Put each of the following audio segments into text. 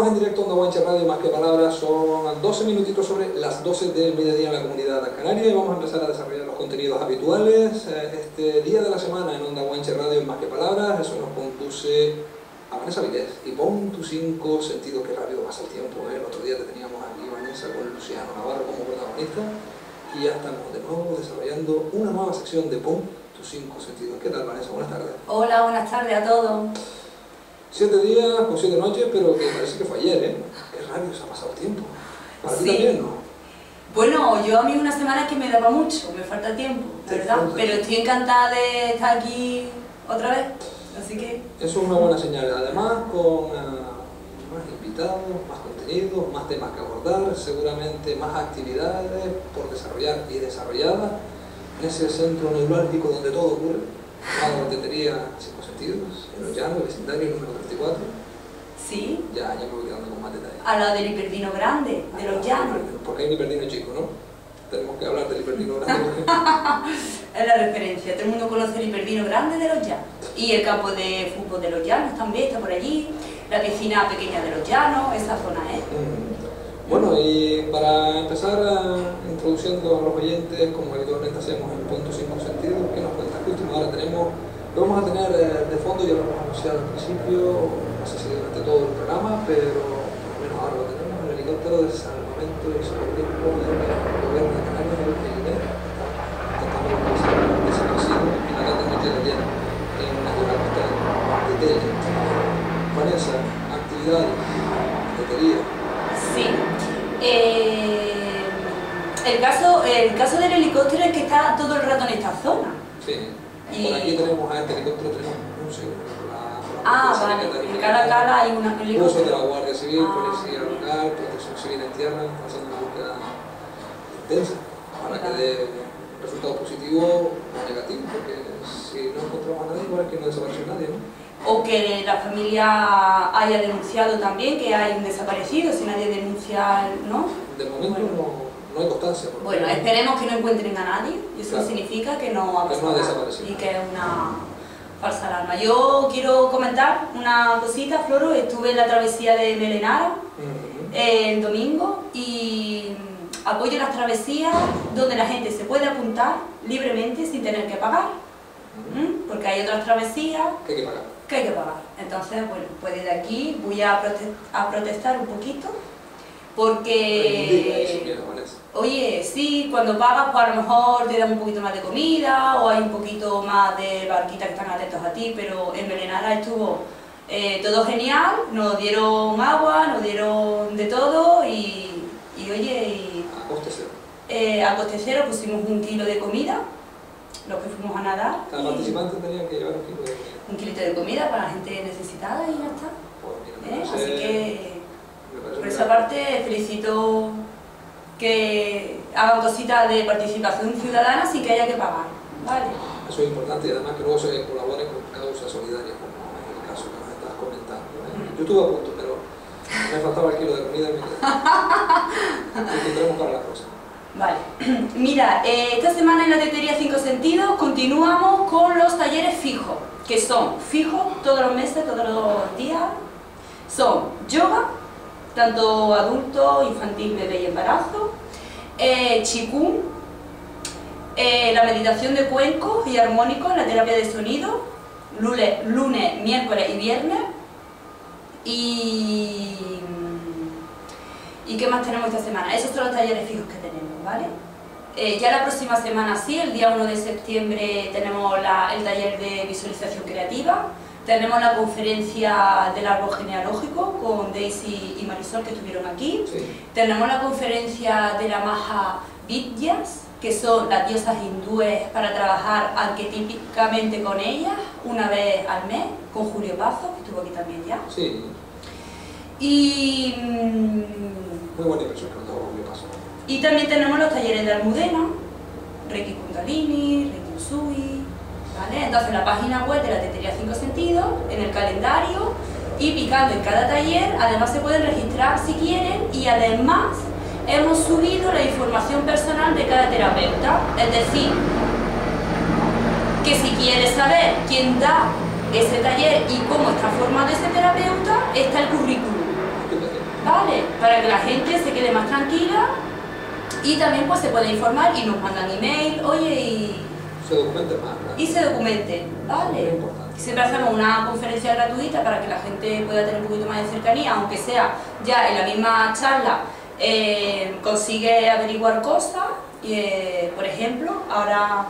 Estamos en directo en Onda Guanche Radio, más que palabras, son 12 minutitos sobre las 12 del mediodía en la Comunidad Canaria y vamos a empezar a desarrollar los contenidos habituales. Este día de la semana en Onda Guanche Radio, más que palabras, eso nos conduce a Vanessa Vilés. Y pon tus 5 sentidos, que rápido pasa el tiempo. El otro día te teníamos aquí, Vanessa, con Luciano Navarro como protagonista y ya estamos de nuevo desarrollando una nueva sección de Pon tus 5 sentidos. ¿Qué tal, Vanessa? Buenas tardes. Hola, buenas tardes a todos. 7 días con 7 noches, pero que parece que fue ayer, ¿eh? Qué rápido se ha pasado el tiempo. Para ti también, ¿no? Bueno, yo a mí una semana es que me daba mucho, me falta tiempo, la verdad. Pero estoy encantada de estar aquí otra vez, así que... Eso es una buena señal. Además, con más invitados, más contenidos, más temas que abordar, seguramente más actividades por desarrollar y desarrolladas en ese centro neurálgico donde todo ocurre. La tetería 5 sentidos, en los llanos, el vecindario número 34. Sí. Ya me voy quedando con más detalles. A la del hiperdino grande, de los llanos. Porque hay un hiperdino chico, ¿no? Tenemos que hablar del hiperdino grande. Es la referencia, todo el mundo conoce el hiperdino grande de los llanos. Y el campo de fútbol de los llanos también está por allí, la piscina pequeña de los llanos, esa zona, ¿eh? Bueno, y para empezar introduciendo a los oyentes, como habitualmente hacemos en Punto 5 Sentidos, ¿qué nos cuentas? Que última hora tenemos, lo vamos a tener de fondo, ya lo hemos anunciado al principio, no sé si durante todo el programa, pero por lo menos ahora lo tenemos, el helicóptero de salvamento y socorrismo del gobierno de Canarias, el INER, intentando localizar desaparecido en la tarde noche de ayer en la costa de Tele. Vanessa, actividades, tetería. Sí. El caso del helicóptero es que está todo el rato en esta zona. Sí. Por aquí tenemos a este helicóptero, tenemos un seguro. Vale. En cada cala hay un helicóptero. Uso de la Guardia Civil, Policía Local, Protección Civil en tierra, haciendo una búsqueda intensa para que dé resultado positivo o negativo, porque si no encontramos a nadie, igual es que no desapareció nadie, ¿no? O que la familia haya denunciado también que hay un desaparecido, si nadie denuncia, ¿no? De momento no hay constancia. Bueno, esperemos que no encuentren a nadie, y eso significa que no ha pasado nada y que es una falsa alarma. Yo quiero comentar una cosita, Floro. Estuve en la travesía de Melenara el domingo y apoyo las travesías donde la gente se puede apuntar libremente sin tener que pagar, porque hay otras travesías que hay que pagar. Entonces, bueno, pues desde aquí voy a protestar un poquito, porque, oye, sí, cuando pagas, pues a lo mejor te dan un poquito más de comida, o hay un poquito más de barquitas que están atentos a ti, pero en Melenara estuvo todo genial, nos dieron agua, nos dieron de todo, y oye, a coste cero. A coste cero pusimos 1 kilo de comida, los que fuimos a nadar. Cada participante tenía que llevar 1 kilo de comida. 1 kilito de comida para la gente necesitada y ya está. Así que, por esa parte, felicito que hagan cositas de participación ciudadana sin que haya que pagar, ¿vale? Eso es importante y además que luego se colabore con causas solidarias, como es el caso que nos estás comentando. Yo estuve a punto, pero me faltaba el kilo de comida y me quedé. Intentaremos para la próxima. Vale, mira, esta semana en la Tetería 5 Sentidos continuamos con los talleres fijos, que son fijos todos los meses, todos los días. Son yoga, tanto adulto, infantil, bebé y embarazo, Qigong, la meditación de cuencos y armónicos, la terapia de sonido, lunes, miércoles y viernes. ¿Y qué más tenemos esta semana? Esos son los talleres fijos que tenemos, ¿vale? Ya la próxima semana sí, el día 1 de septiembre tenemos el taller de visualización creativa, tenemos la conferencia del árbol genealógico con Daisy y Marisol, que estuvieron aquí, tenemos la conferencia de la Maha Vidyas, que son las diosas hindúes, para trabajar arquetípicamente con ellas una vez al mes, con Julio Pazo, que estuvo aquí también ya. Sí. Y muy buena impresión con todo lo que pasó. Y también tenemos los talleres de Almudena, Reiki Kundalini, Reiki Usui, ¿vale? Entonces la página web de la Tetería 5 Sentidos, en el calendario, y picando en cada taller, además se pueden registrar si quieren, y además hemos subido la información personal de cada terapeuta, es decir, que si quieres saber quién da ese taller y cómo está formado ese terapeuta, está el currículum. ¿vale? Para que la gente se quede más tranquila y también pues se puede informar y nos mandan email, oye, y Se documente más, ¿no? y se documenten, ¿vale? Es importante. Siempre hacemos una conferencia gratuita para que la gente pueda tener un poquito más de cercanía, aunque sea ya en la misma charla consigue averiguar cosas. Por ejemplo, ahora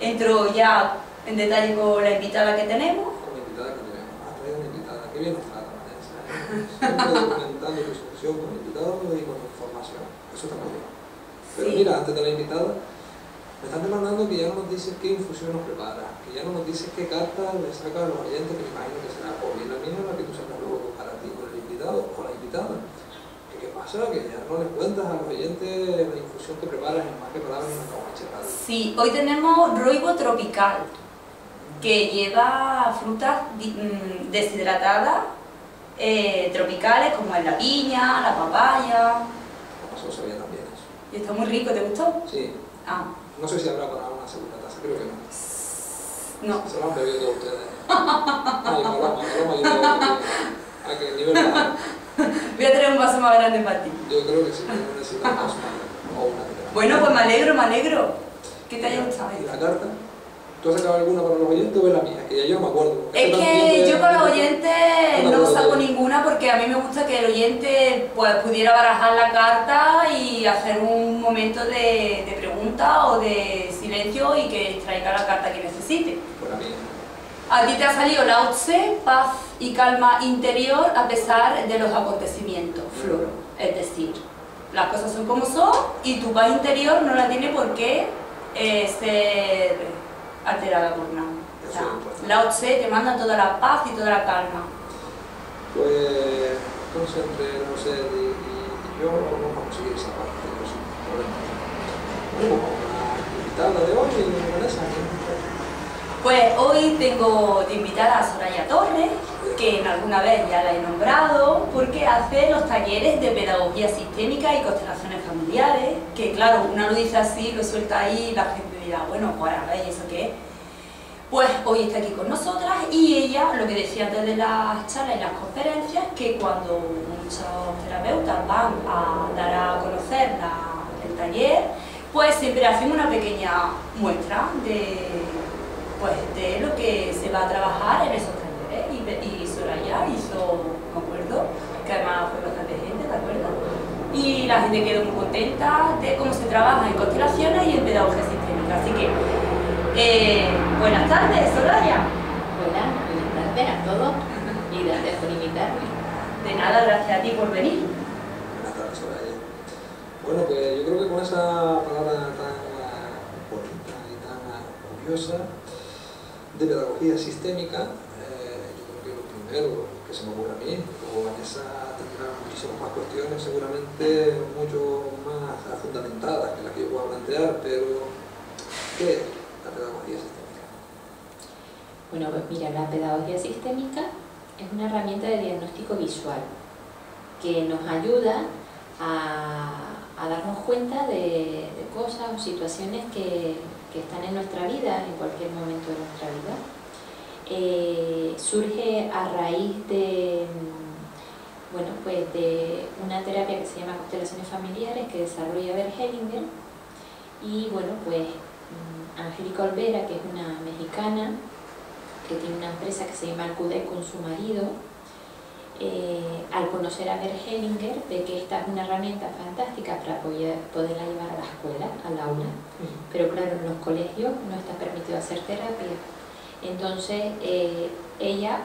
entro ya en detalle con la invitada que tenemos. Con la invitada que tenemos. Ha traído una invitada. Qué bien nos trata, Vanessa, ¿eh? Siempre documentando tu solución con invitados y con información. Eso está muy bien. Pero Sí. mira, antes de la invitada, me están demandando que ya no nos dices qué infusión nos prepara, que ya no nos dices qué carta le saca a los oyentes, que me imagino que será o bien la misma la que tú sacas luego para ti con el invitado o la invitada. ¿Qué pasa? Que ya no les cuentas a los oyentes la infusión que preparas en más que palabras en una radio. Sí, hoy tenemos roibo tropical, que lleva frutas deshidratadas tropicales como es la piña, la papaya. Eso lo sabía también eso. Y está muy rico, ¿te gustó? Sí. Ah, No sé si habrá para una segunda taza, creo que no. no. Se lo han bebido todos ustedes. Ay, paloma, yo creo a que el nivel baja. Voy a traer un vaso más grande para ti. Yo creo que sí, que no necesitamos o una que Bueno, pues me alegro. Que te haya gustado. ¿Y la carta? ¿Tú has sacado alguna para los oyentes o es la mía? Que ya yo no me acuerdo. Es que yo con los oyentes no saco ni ninguna porque a mí me gusta que el oyente pues, pudiera barajar la carta y hacer un momento de pregunta o de silencio y que extraiga la carta que necesite. Pues la mía. A ti te ha salido Lao Tse, paz y calma interior a pesar de los acontecimientos, Floro. Es decir, las cosas son como son y tu paz interior no la tiene por qué ser alterada por nada. O sea, Lao Tse te manda toda la paz y toda la calma. Pues entonces entre José y yo vamos a conseguir esa parte de los problemas. Bueno, con la invitada de hoy, Vanessa. Pues hoy tengo de invitada a Soraya Torres, que en alguna vez ya la he nombrado, porque hace los talleres de pedagogía sistémica y constelaciones familiares, que claro, una lo dice así, lo suelta ahí y la gente dirá, bueno, pues a ver, ¿y eso qué es? Pues hoy está aquí con nosotras y ella, lo que decía antes de las charlas y las conferencias, que cuando muchos terapeutas van a dar a conocer el taller, pues siempre hacen una pequeña muestra de lo que se va a trabajar en esos talleres. Y Soraya hizo, me acuerdo, que además fue bastante gente, ¿te acuerdas? Y la gente quedó muy contenta de cómo se trabaja en constelaciones y en pedagogía sistémica. Así que, buenas tardes, Soraya. Hola, buenas tardes a todos y gracias por invitarme. De nada, gracias a ti por venir. Buenas tardes, Soraya. Bueno, pues yo creo que con esa palabra tan bonita y tan curiosa de pedagogía sistémica, yo creo que lo primero que se me ocurre a mí, o Vanessa tendrá muchísimas más cuestiones, seguramente mucho más fundamentadas que las que yo pueda plantear, pero ¿qué es la pedagogía sistémica? Bueno, pues mira, la pedagogía sistémica es una herramienta de diagnóstico visual que nos ayuda a darnos cuenta de cosas o situaciones que están en nuestra vida, en cualquier momento de nuestra vida. Surge a raíz de, bueno, pues de una terapia que se llama constelaciones familiares que desarrolla Bert Hellinger y bueno, pues Angélica Olvera, que es una mexicana que tiene una empresa que se llama Alcudec con su marido, al conocer a Bert Hellinger ve que esta es una herramienta fantástica para poderla llevar a la escuela, al aula, pero claro, en los colegios no está permitido hacer terapia. Entonces ella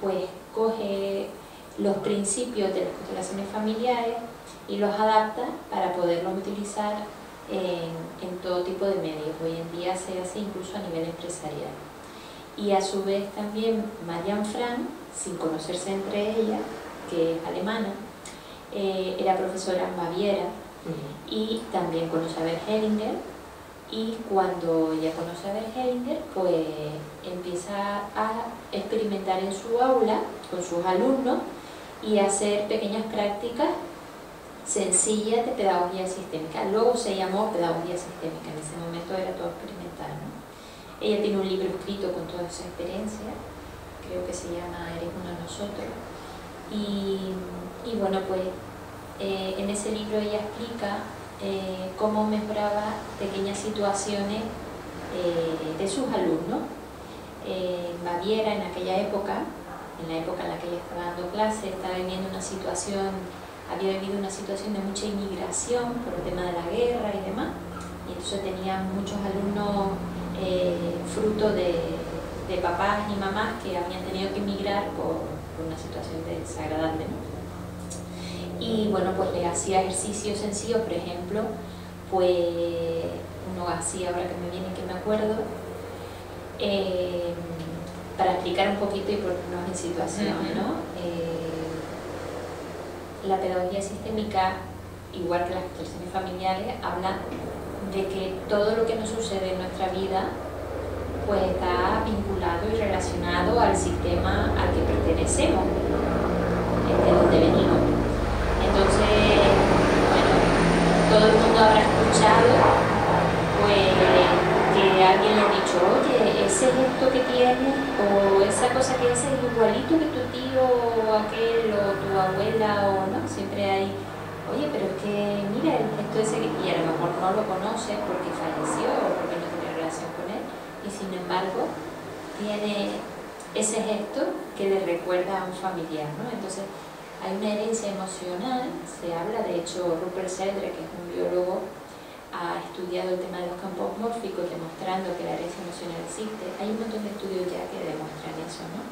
pues coge los principios de las constelaciones familiares y los adapta para poderlos utilizar en todo tipo de medios. Hoy en día se hace incluso a nivel empresarial. Y a su vez también Marianne Frank, sin conocerse entre ellas, que es alemana, era profesora en Baviera y también conoce a Bert Hellinger, y cuando ella conoce a Bert Hellinger pues empieza a experimentar en su aula con sus alumnos y hacer pequeñas prácticas sencillas de pedagogía sistémica. Luego se llamó pedagogía sistémica, en ese momento era todo experimental, ¿no? Ella tiene un libro escrito con toda esa experiencia, creo que se llama Eres uno de nosotros, y bueno, pues en ese libro ella explica cómo mejoraba pequeñas situaciones de sus alumnos. En Baviera, en aquella época, en la época en la que ella estaba dando clase, estaba viviendo una situación, había vivido una situación de mucha inmigración por el tema de la guerra y demás, y entonces tenía muchos alumnos fruto de papás y mamás que habían tenido que emigrar por una situación desagradable, ¿no? Y bueno, pues le hacía ejercicios sencillos, por ejemplo, pues uno hacía, ahora que me viene que me acuerdo, para explicar un poquito y ponernos en situación, ¿no? La pedagogía sistémica, igual que las constelaciones familiares, habla de que todo lo que nos sucede en nuestra vida pues está vinculado y relacionado al sistema al que pertenecemos, de donde venimos. Entonces, bueno, todo el mundo habrá escuchado pues que alguien le ha dicho, oye, ese gesto que tienes o esa cosa que haces es igualito que tu tío o aquel o tu abuela o no, siempre hay, oye, pero es que mira el gesto ese que, y a lo mejor no lo conoces porque falleció o porque no tiene relación con él, y sin embargo tiene ese gesto que le recuerda a un familiar, ¿no? Entonces hay una herencia emocional, se habla, de hecho Rupert Sheldrake, que es un biólogo, ha estudiado el tema de los campos mórficos demostrando que la herencia emocional existe. Hay un montón de estudios ya que demuestran eso, ¿no?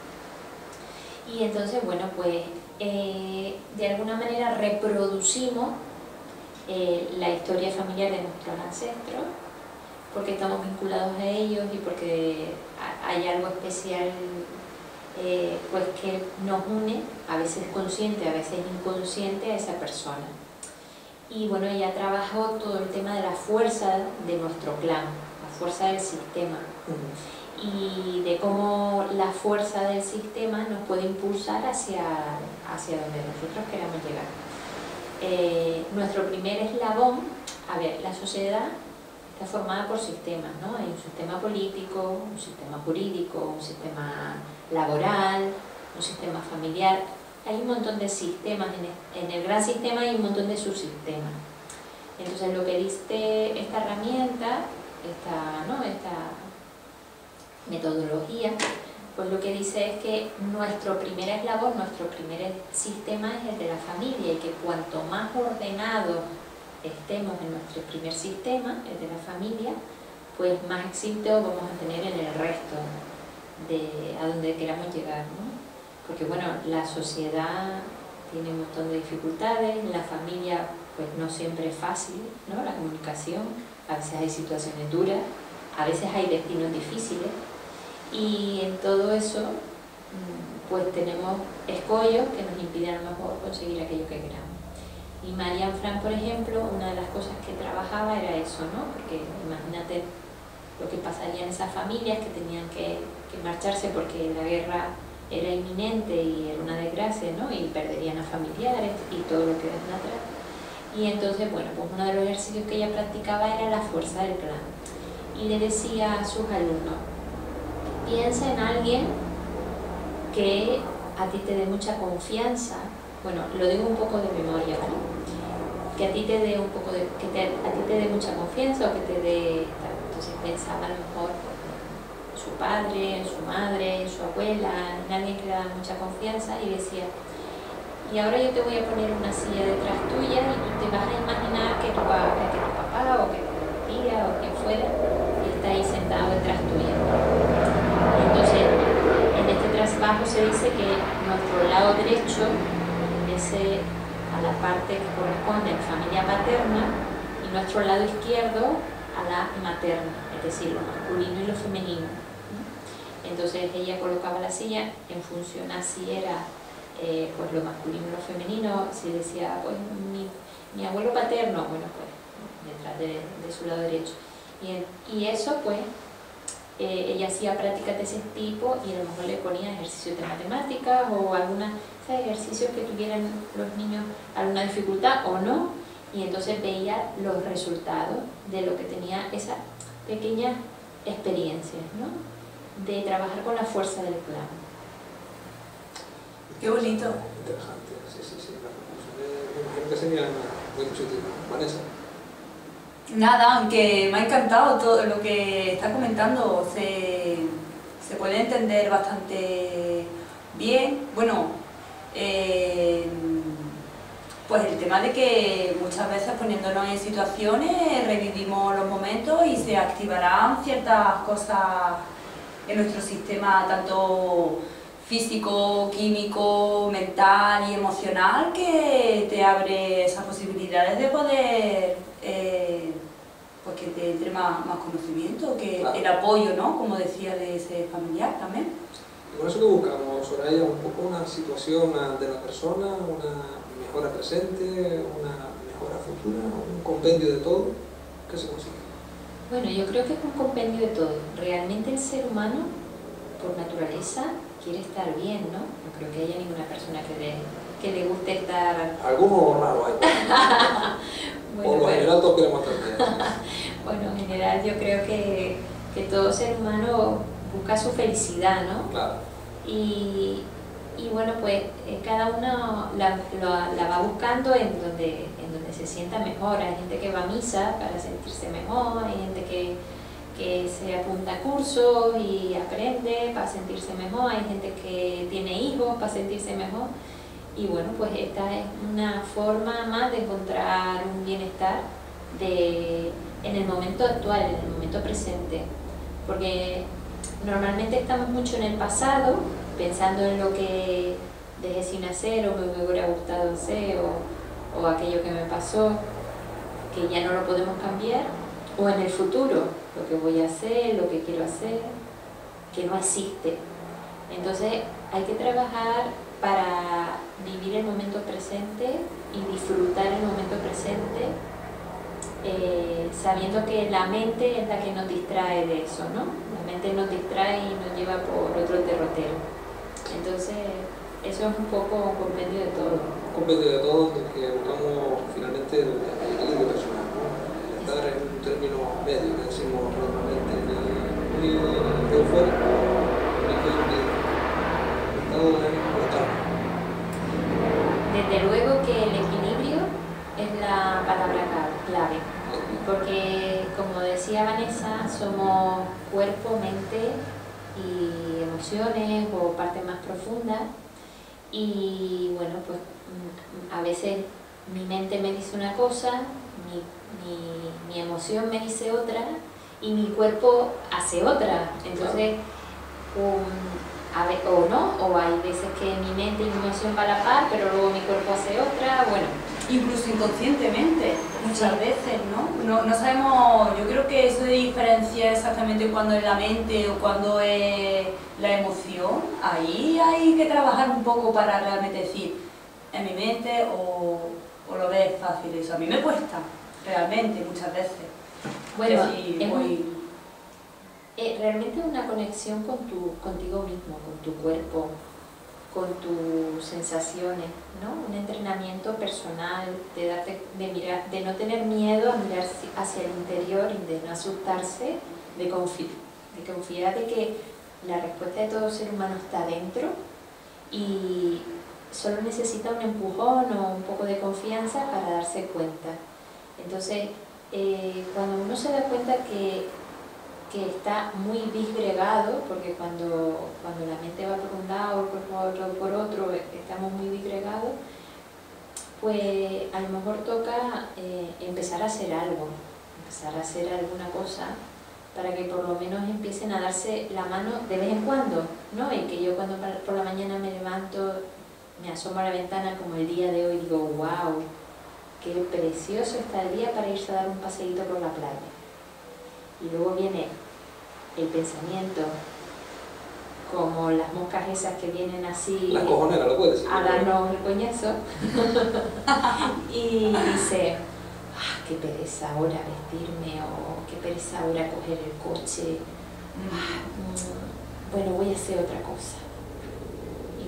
Y entonces, bueno, pues de alguna manera reproducimos la historia familiar de nuestros ancestros porque estamos vinculados a ellos y porque hay algo especial pues que nos une, a veces consciente, a veces inconsciente, a esa persona. Y bueno, ella trabajó todo el tema de la fuerza de nuestro clan, la fuerza del sistema, y de cómo la fuerza del sistema nos puede impulsar hacia donde nosotros queramos llegar. Nuestro primer eslabón, a ver, la sociedad está formada por sistemas, ¿no? Hay un sistema político, un sistema jurídico, un sistema laboral, un sistema familiar. Hay un montón de sistemas, en el gran sistema hay un montón de subsistemas. Entonces lo que dice esta herramienta, esta metodología, pues lo que dice es que nuestro primer eslabón, nuestro primer sistema es el de la familia, y que cuanto más ordenado estemos en nuestro primer sistema, el de la familia, pues más éxito vamos a tener en el resto, a donde queramos llegar, ¿no? Porque bueno, la sociedad tiene un montón de dificultades, la familia pues no siempre es fácil, ¿no? La comunicación, a veces hay situaciones duras, a veces hay destinos difíciles, y en todo eso pues tenemos escollos que nos impiden a lo mejor conseguir aquello que queramos. Y Marianne Frank, por ejemplo, una de las cosas que trabajaba era eso, ¿no? Porque imagínate lo que pasaría en esas familias que tenían que marcharse porque la guerra era inminente y era una desgracia, ¿no? Y perderían a familiares y todo lo que dejan atrás. Y entonces, bueno, pues uno de los ejercicios que ella practicaba era la fuerza del clan. Y le decía a sus alumnos, piensa en alguien que a ti te dé mucha confianza. Bueno, lo digo un poco de memoria, ¿vale? Que a ti te dé un poco de, a ti te dé mucha confianza o que te dé. Entonces pensaba a lo mejor en su padre, en su madre, en su abuela, en alguien que le daba mucha confianza, y decía, y ahora yo te voy a poner una silla detrás tuya y tú te vas a imaginar que tu papá o que tu tía o quien fuera está ahí sentado detrás tuya. Entonces, en este trabajo se dice que nuestro lado derecho a la parte que corresponde a la familia paterna y nuestro lado izquierdo a la materna, es decir, lo masculino y lo femenino. Entonces ella colocaba la silla en función a si era pues lo masculino y lo femenino. Si decía, pues mi abuelo paterno, bueno, pues detrás de su lado derecho. Y eso, pues, ella hacía prácticas de ese tipo, y a lo mejor le ponía ejercicios de matemáticas o algunos ejercicios que tuvieran los niños alguna dificultad o no, y entonces veía los resultados de lo que tenía esa pequeña experiencia, ¿no? De trabajar con la fuerza del clan. Qué bonito. Interesante, sí, la conclusión de creo que sería muy positivo. Vanessa. Nada, aunque me ha encantado todo lo que está comentando, se puede entender bastante bien. Bueno, pues el tema de que muchas veces poniéndonos en situaciones revivimos los momentos y se activarán ciertas cosas en nuestro sistema, tanto físico, químico, mental y emocional, que te abre esas posibilidades de poder, pues que te entre más conocimiento, que claro. El apoyo, ¿no? Como decía, de ese familiar también. Y con eso que buscamos, Soraya, un poco una situación de la persona, una mejora presente, una mejora futura, un compendio de todo. ¿Qué se consigue? Bueno, yo creo que es un compendio de todo. Realmente el ser humano, por naturaleza, quiere estar bien, ¿no? No creo que haya ninguna persona que le guste estar... Algunos raros hay. Bueno, por lo general todos queremos estar bien. Bueno, en general yo creo que todo ser humano busca su felicidad, ¿no? Claro. Y bueno, pues cada uno la va buscando en donde se sienta mejor. Hay gente que va a misa para sentirse mejor, hay gente que se apunta a cursos y aprende para sentirse mejor, hay gente que tiene hijos para sentirse mejor. Y bueno, pues esta es una forma más de encontrar un bienestar en el momento actual, en el momento presente. Porque normalmente estamos mucho en el pasado, pensando en lo que dejé sin hacer o me hubiera gustado hacer o aquello que me pasó, que ya no lo podemos cambiar, o en el futuro, lo que voy a hacer, lo que quiero hacer, que no existe. Entonces hay que trabajar para vivir el momento presente y disfrutar el momento presente, sabiendo que la mente es la que nos distrae de eso, ¿no? La mente nos distrae y nos lleva por otro derrotero. Entonces, eso es un poco un compendio de todo. Un compendio de todo, que buscamos finalmente el equilibrio personal, ¿no? Estar en un término medio, que decimos normalmente, ni eufórico, ni que estado de ánimo estable. Desde luego que el equilibrio es la palabra clave, porque como decía Vanessa, somos cuerpo, mente y emociones o partes más profundas, y bueno, pues a veces mi mente me dice una cosa, mi emoción me dice otra y mi cuerpo hace otra. Entonces o hay veces que mi mente y mi emoción van a la par, pero luego mi cuerpo hace otra, bueno. Incluso inconscientemente, muchas veces, ¿no? No sabemos, yo creo que eso de diferenciar exactamente cuando es la mente o cuando es la emoción, ahí hay que trabajar un poco para realmente decir, en mi mente o lo ves fácil eso. A mí me cuesta, realmente, muchas veces. Bueno, decir, realmente una conexión contigo mismo, con tu cuerpo, con tus sensaciones, ¿no? Un entrenamiento personal, de no tener miedo a mirar hacia el interior y de no asustarse, de confiar de que la respuesta de todo ser humano está dentro y solo necesita un empujón o un poco de confianza para darse cuenta. Entonces, cuando uno se da cuenta que está muy disgregado, porque cuando la mente va por un lado o por otro, estamos muy disgregados, pues a lo mejor toca empezar a hacer algo, empezar a hacer alguna cosa para que por lo menos empiecen a darse la mano de vez en cuando, ¿no? Y que yo cuando por la mañana me levanto, me asomo a la ventana como el día de hoy, digo, wow, qué precioso está el día para irse a dar un paseíto por la playa. Y luego viene el pensamiento, como las moscas esas que vienen así las cojoneras, lo puedes decir, a darnos el coñazo y dice, qué pereza ahora vestirme, o qué pereza ahora coger el coche, bueno, voy a hacer otra cosa.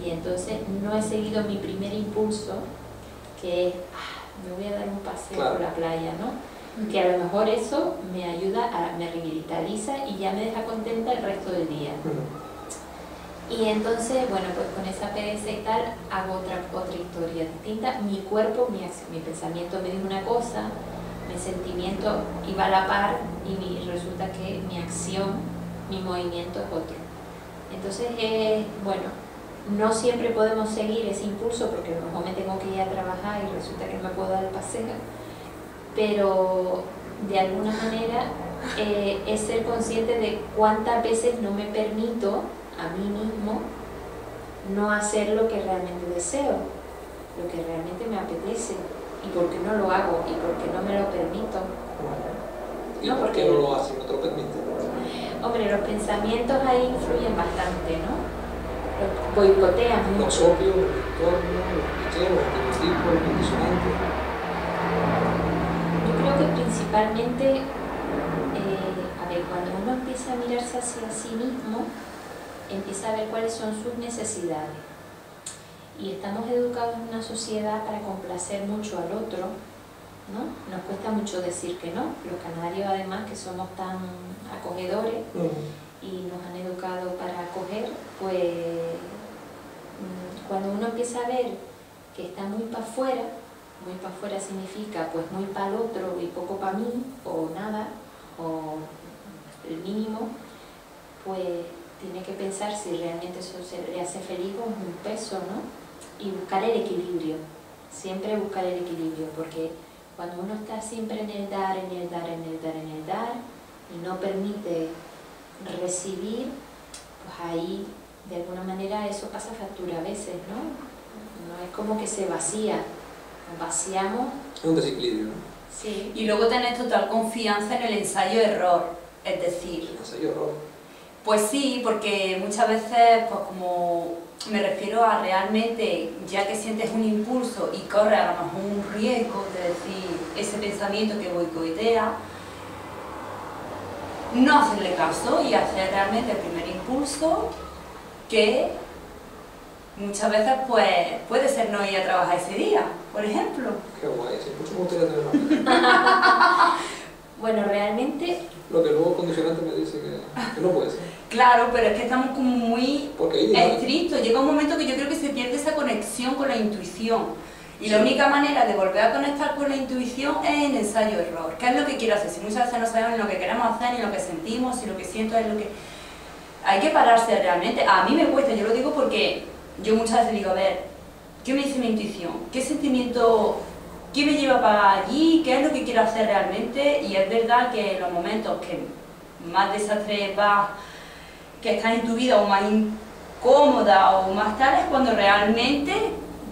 Y entonces no he seguido mi primer impulso, que es, me voy a dar un paseo por la playa, ¿no? Que a lo mejor eso me ayuda, me revitaliza y ya me deja contenta el resto del día. Y entonces, bueno, pues con esa pereza y tal, hago otra historia distinta. Mi cuerpo, mi pensamiento me dice una cosa, mi sentimiento iba a la par y resulta que mi acción, mi movimiento es otro. Entonces, bueno, no siempre podemos seguir ese impulso porque a lo mejor me tengo que ir a trabajar y resulta que no me puedo dar el paseo, pero de alguna manera es ser consciente de cuántas veces no me permito a mí mismo no hacer lo que realmente deseo, lo que realmente me apetece, y por qué no lo hago y por qué no me lo permito. ¿Y por qué no lo haces? ¿No te lo permite? Hombre, los pensamientos ahí influyen bastante, ¿no? Los boicotean mucho. Los propios, los entornos, los clichés, los estereotipos, los condicionantes. Yo creo que principalmente, a ver, cuando uno empieza a mirarse hacia sí mismo, empieza a ver cuáles son sus necesidades. Y estamos educados en una sociedad para complacer mucho al otro, ¿no? Nos cuesta mucho decir que no. Los canarios, además, que somos tan acogedores y nos han educado para acoger, pues cuando uno empieza a ver que está muy para afuera significa pues muy para el otro y poco para mí, o nada, o el mínimo, pues tiene que pensar si realmente eso le hace feliz o es un peso, ¿no? Y buscar el equilibrio, siempre buscar el equilibrio, porque cuando uno está siempre en el dar, en el dar, en el dar, en el dar, y no permite recibir, pues ahí de alguna manera eso pasa factura a veces, ¿no? No es como que se vacía, nos vaciamos. Es un desequilibrio, ¿no? Sí. Y luego tener total confianza en el ensayo-error, es decir... El ensayo-error. Pues sí, porque muchas veces, pues como me refiero a realmente, ya que sientes un impulso y corres a lo mejor un riesgo de decir ese pensamiento que boicotea, no hacerle caso y hacer realmente el primer impulso, que muchas veces pues puede ser no ir a trabajar ese día, por ejemplo. Qué guay, ese impulso me gustaría tenerlo. Bueno, realmente... Lo que luego condicionante me dice que no puede ser. Claro, pero es que estamos como muy Porque estrictos. Llega un momento que yo creo que se pierde esa conexión con la intuición. Y la única manera de volver a conectar con la intuición es en ensayo-error. ¿Qué es lo que quiero hacer? Si muchas veces no sabemos ni lo que queremos hacer, ni lo que sentimos, si lo que siento es lo que... Hay que pararse realmente. A mí me cuesta, yo lo digo porque yo muchas veces digo, a ver, ¿qué me dice mi intuición? ¿Qué sentimiento, qué me lleva para allí? ¿Qué es lo que quiero hacer realmente? Y es verdad que en los momentos que más desastre va, que estás en tu vida o más incómoda o más tal, es cuando realmente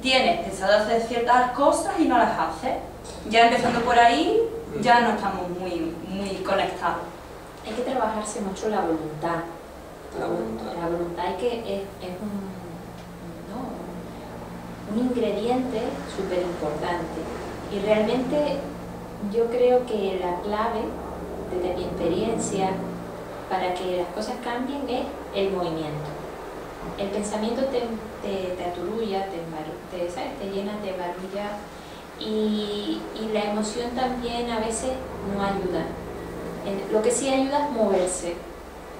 tienes pensado hacer ciertas cosas y no las haces. Ya empezando por ahí, ya no estamos muy conectados. Hay que trabajarse mucho la voluntad. La voluntad. La voluntad es un ingrediente súper importante. Y realmente yo creo que la clave, desde mi experiencia, para que las cosas cambien es el movimiento. El pensamiento te aturulla, ¿sabes? Te llena, te barulla, y la emoción también a veces no ayuda. Lo que sí ayuda es moverse.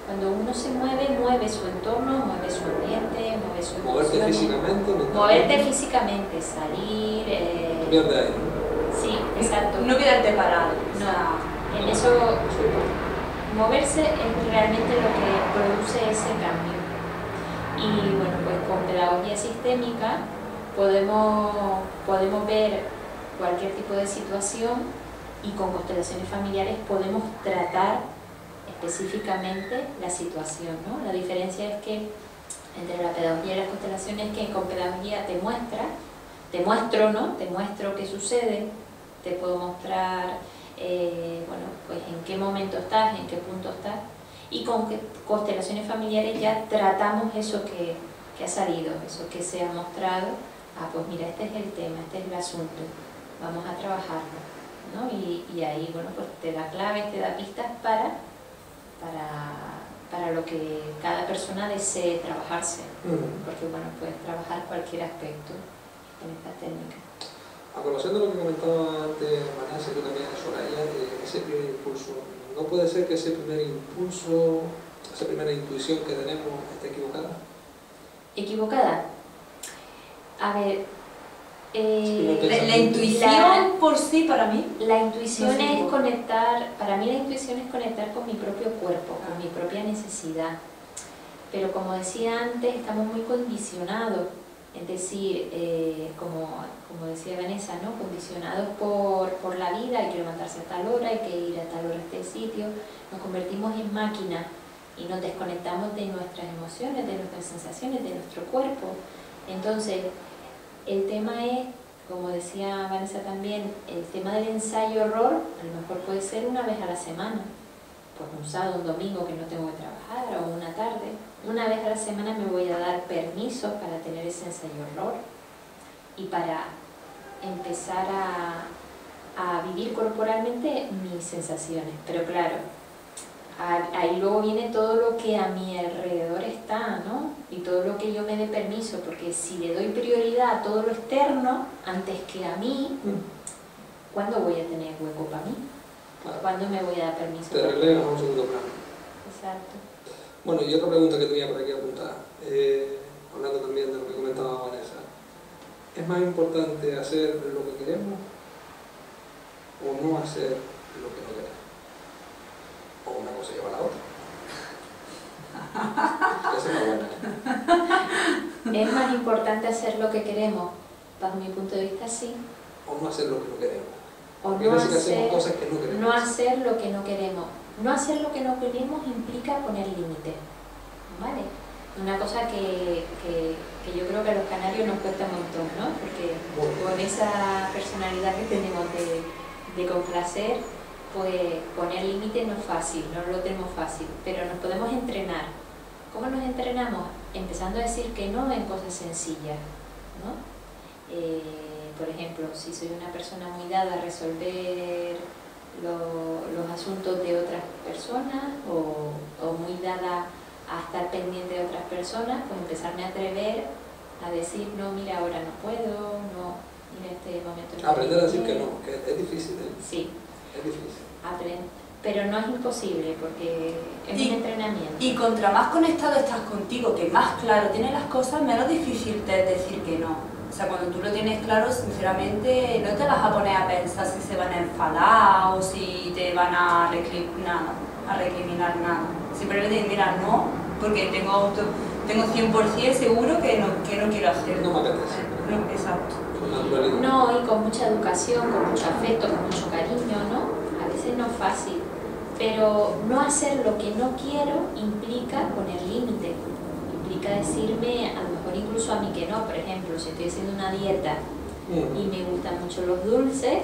Cuando uno se mueve, mueve su entorno, mueve su ambiente, mueve su emoción. Moverte físicamente. Moverte físicamente, salir... Cambiar de aire. Sí, exacto. No quedarte parado. No, en eso... Moverse es realmente lo que produce ese cambio. Y bueno, pues con pedagogía sistémica podemos ver cualquier tipo de situación, y con constelaciones familiares podemos tratar específicamente la situación, ¿no? La diferencia es que entre la pedagogía y las constelaciones es que con pedagogía te muestro qué sucede, te puedo mostrar bueno, pues en qué momento estás, en qué punto estás, y con constelaciones familiares ya tratamos eso que ha salido, eso que se ha mostrado. Pues mira, este es el tema, este es el asunto, vamos a trabajarlo, ¿no? Y ahí, bueno, pues te da claves, te da pistas para lo que cada persona desee trabajarse, porque bueno, puedes trabajar cualquier aspecto en esta técnica. A colación de lo que comentaba antes Vanessa, y tú también, Soraya, ese primer impulso, ¿no puede ser que ese primer impulso, esa primera intuición que tenemos esté equivocada? Equivocada. A ver, La intuición por sí, para mí, la intuición no sé, es conectar, para mí la intuición es conectar con mi propio cuerpo, con mi propia necesidad. Pero como decía antes, estamos muy condicionados, es decir, como decía Vanessa, ¿no? Condicionados por la vida, hay que levantarse a tal hora, hay que ir a tal hora a este sitio, nos convertimos en máquinas y nos desconectamos de nuestras emociones, de nuestras sensaciones, de nuestro cuerpo. Entonces, el tema es, como decía Vanessa también, el tema del ensayo-error, a lo mejor puede ser una vez a la semana, pues un sábado, un domingo que no tengo que trabajar o una tarde. Una vez a la semana me voy a dar permiso para tener ese ensayo-error y para empezar a vivir corporalmente mis sensaciones. Pero claro, ahí luego viene todo lo que a mi alrededor está, ¿no? Y todo lo que yo me dé permiso, porque si le doy prioridad a todo lo externo antes que a mí, ¿cuándo voy a tener hueco para mí? ¿Cuándo me voy a dar permiso? Te relegas a un segundo plano. Exacto. Bueno, y otra pregunta que tenía por aquí apuntada, hablando también de lo que comentaba Vanessa. ¿Es más importante hacer lo que queremos o no hacer lo que no queremos? O una cosa lleva a la otra. Esa es la buena. Es más importante hacer lo que queremos, bajo mi punto de vista sí, O no hacer lo que no queremos. o Porque no a veces que hacemos hacer, cosas que no queremos. no hacer lo que no queremos. No hacer lo que no queremos implica poner límites, ¿vale? Una cosa que yo creo que a los canarios nos cuesta un montón, ¿no? Porque con esa personalidad que tenemos de complacer, pues poner límites no es fácil, no lo tenemos fácil, pero nos podemos entrenar. ¿Cómo nos entrenamos? Empezando a decir que no en cosas sencillas, ¿no? Por ejemplo, si soy una persona muy dada a resolver los asuntos de otras personas o muy dada a estar pendiente de otras personas, pues empezarme a atrever a decir, no, mira, ahora no puedo, no, mira, este momento no. Aprender a decir que no, que es difícil, ¿eh? Sí. Es difícil. Pero no es imposible porque es un entrenamiento. Y contra más conectado estás contigo, que más claro tienes las cosas, menos difícil te es decir que no. O sea, cuando tú lo tienes claro, sinceramente, no te vas a poner a pensar si se van a enfadar o si te van a recriminar nada. Simplemente mira, no, porque tengo 100% seguro que no quiero hacerlo. No me apetece. No, exacto. Con naturalidad. No, y con mucha educación, con mucho afecto, con mucho cariño, ¿no? A veces no es fácil. Pero no hacer lo que no quiero implica poner límites. Implica decirme, a lo mejor incluso a mí que no. Por ejemplo, si estoy haciendo una dieta y me gustan mucho los dulces,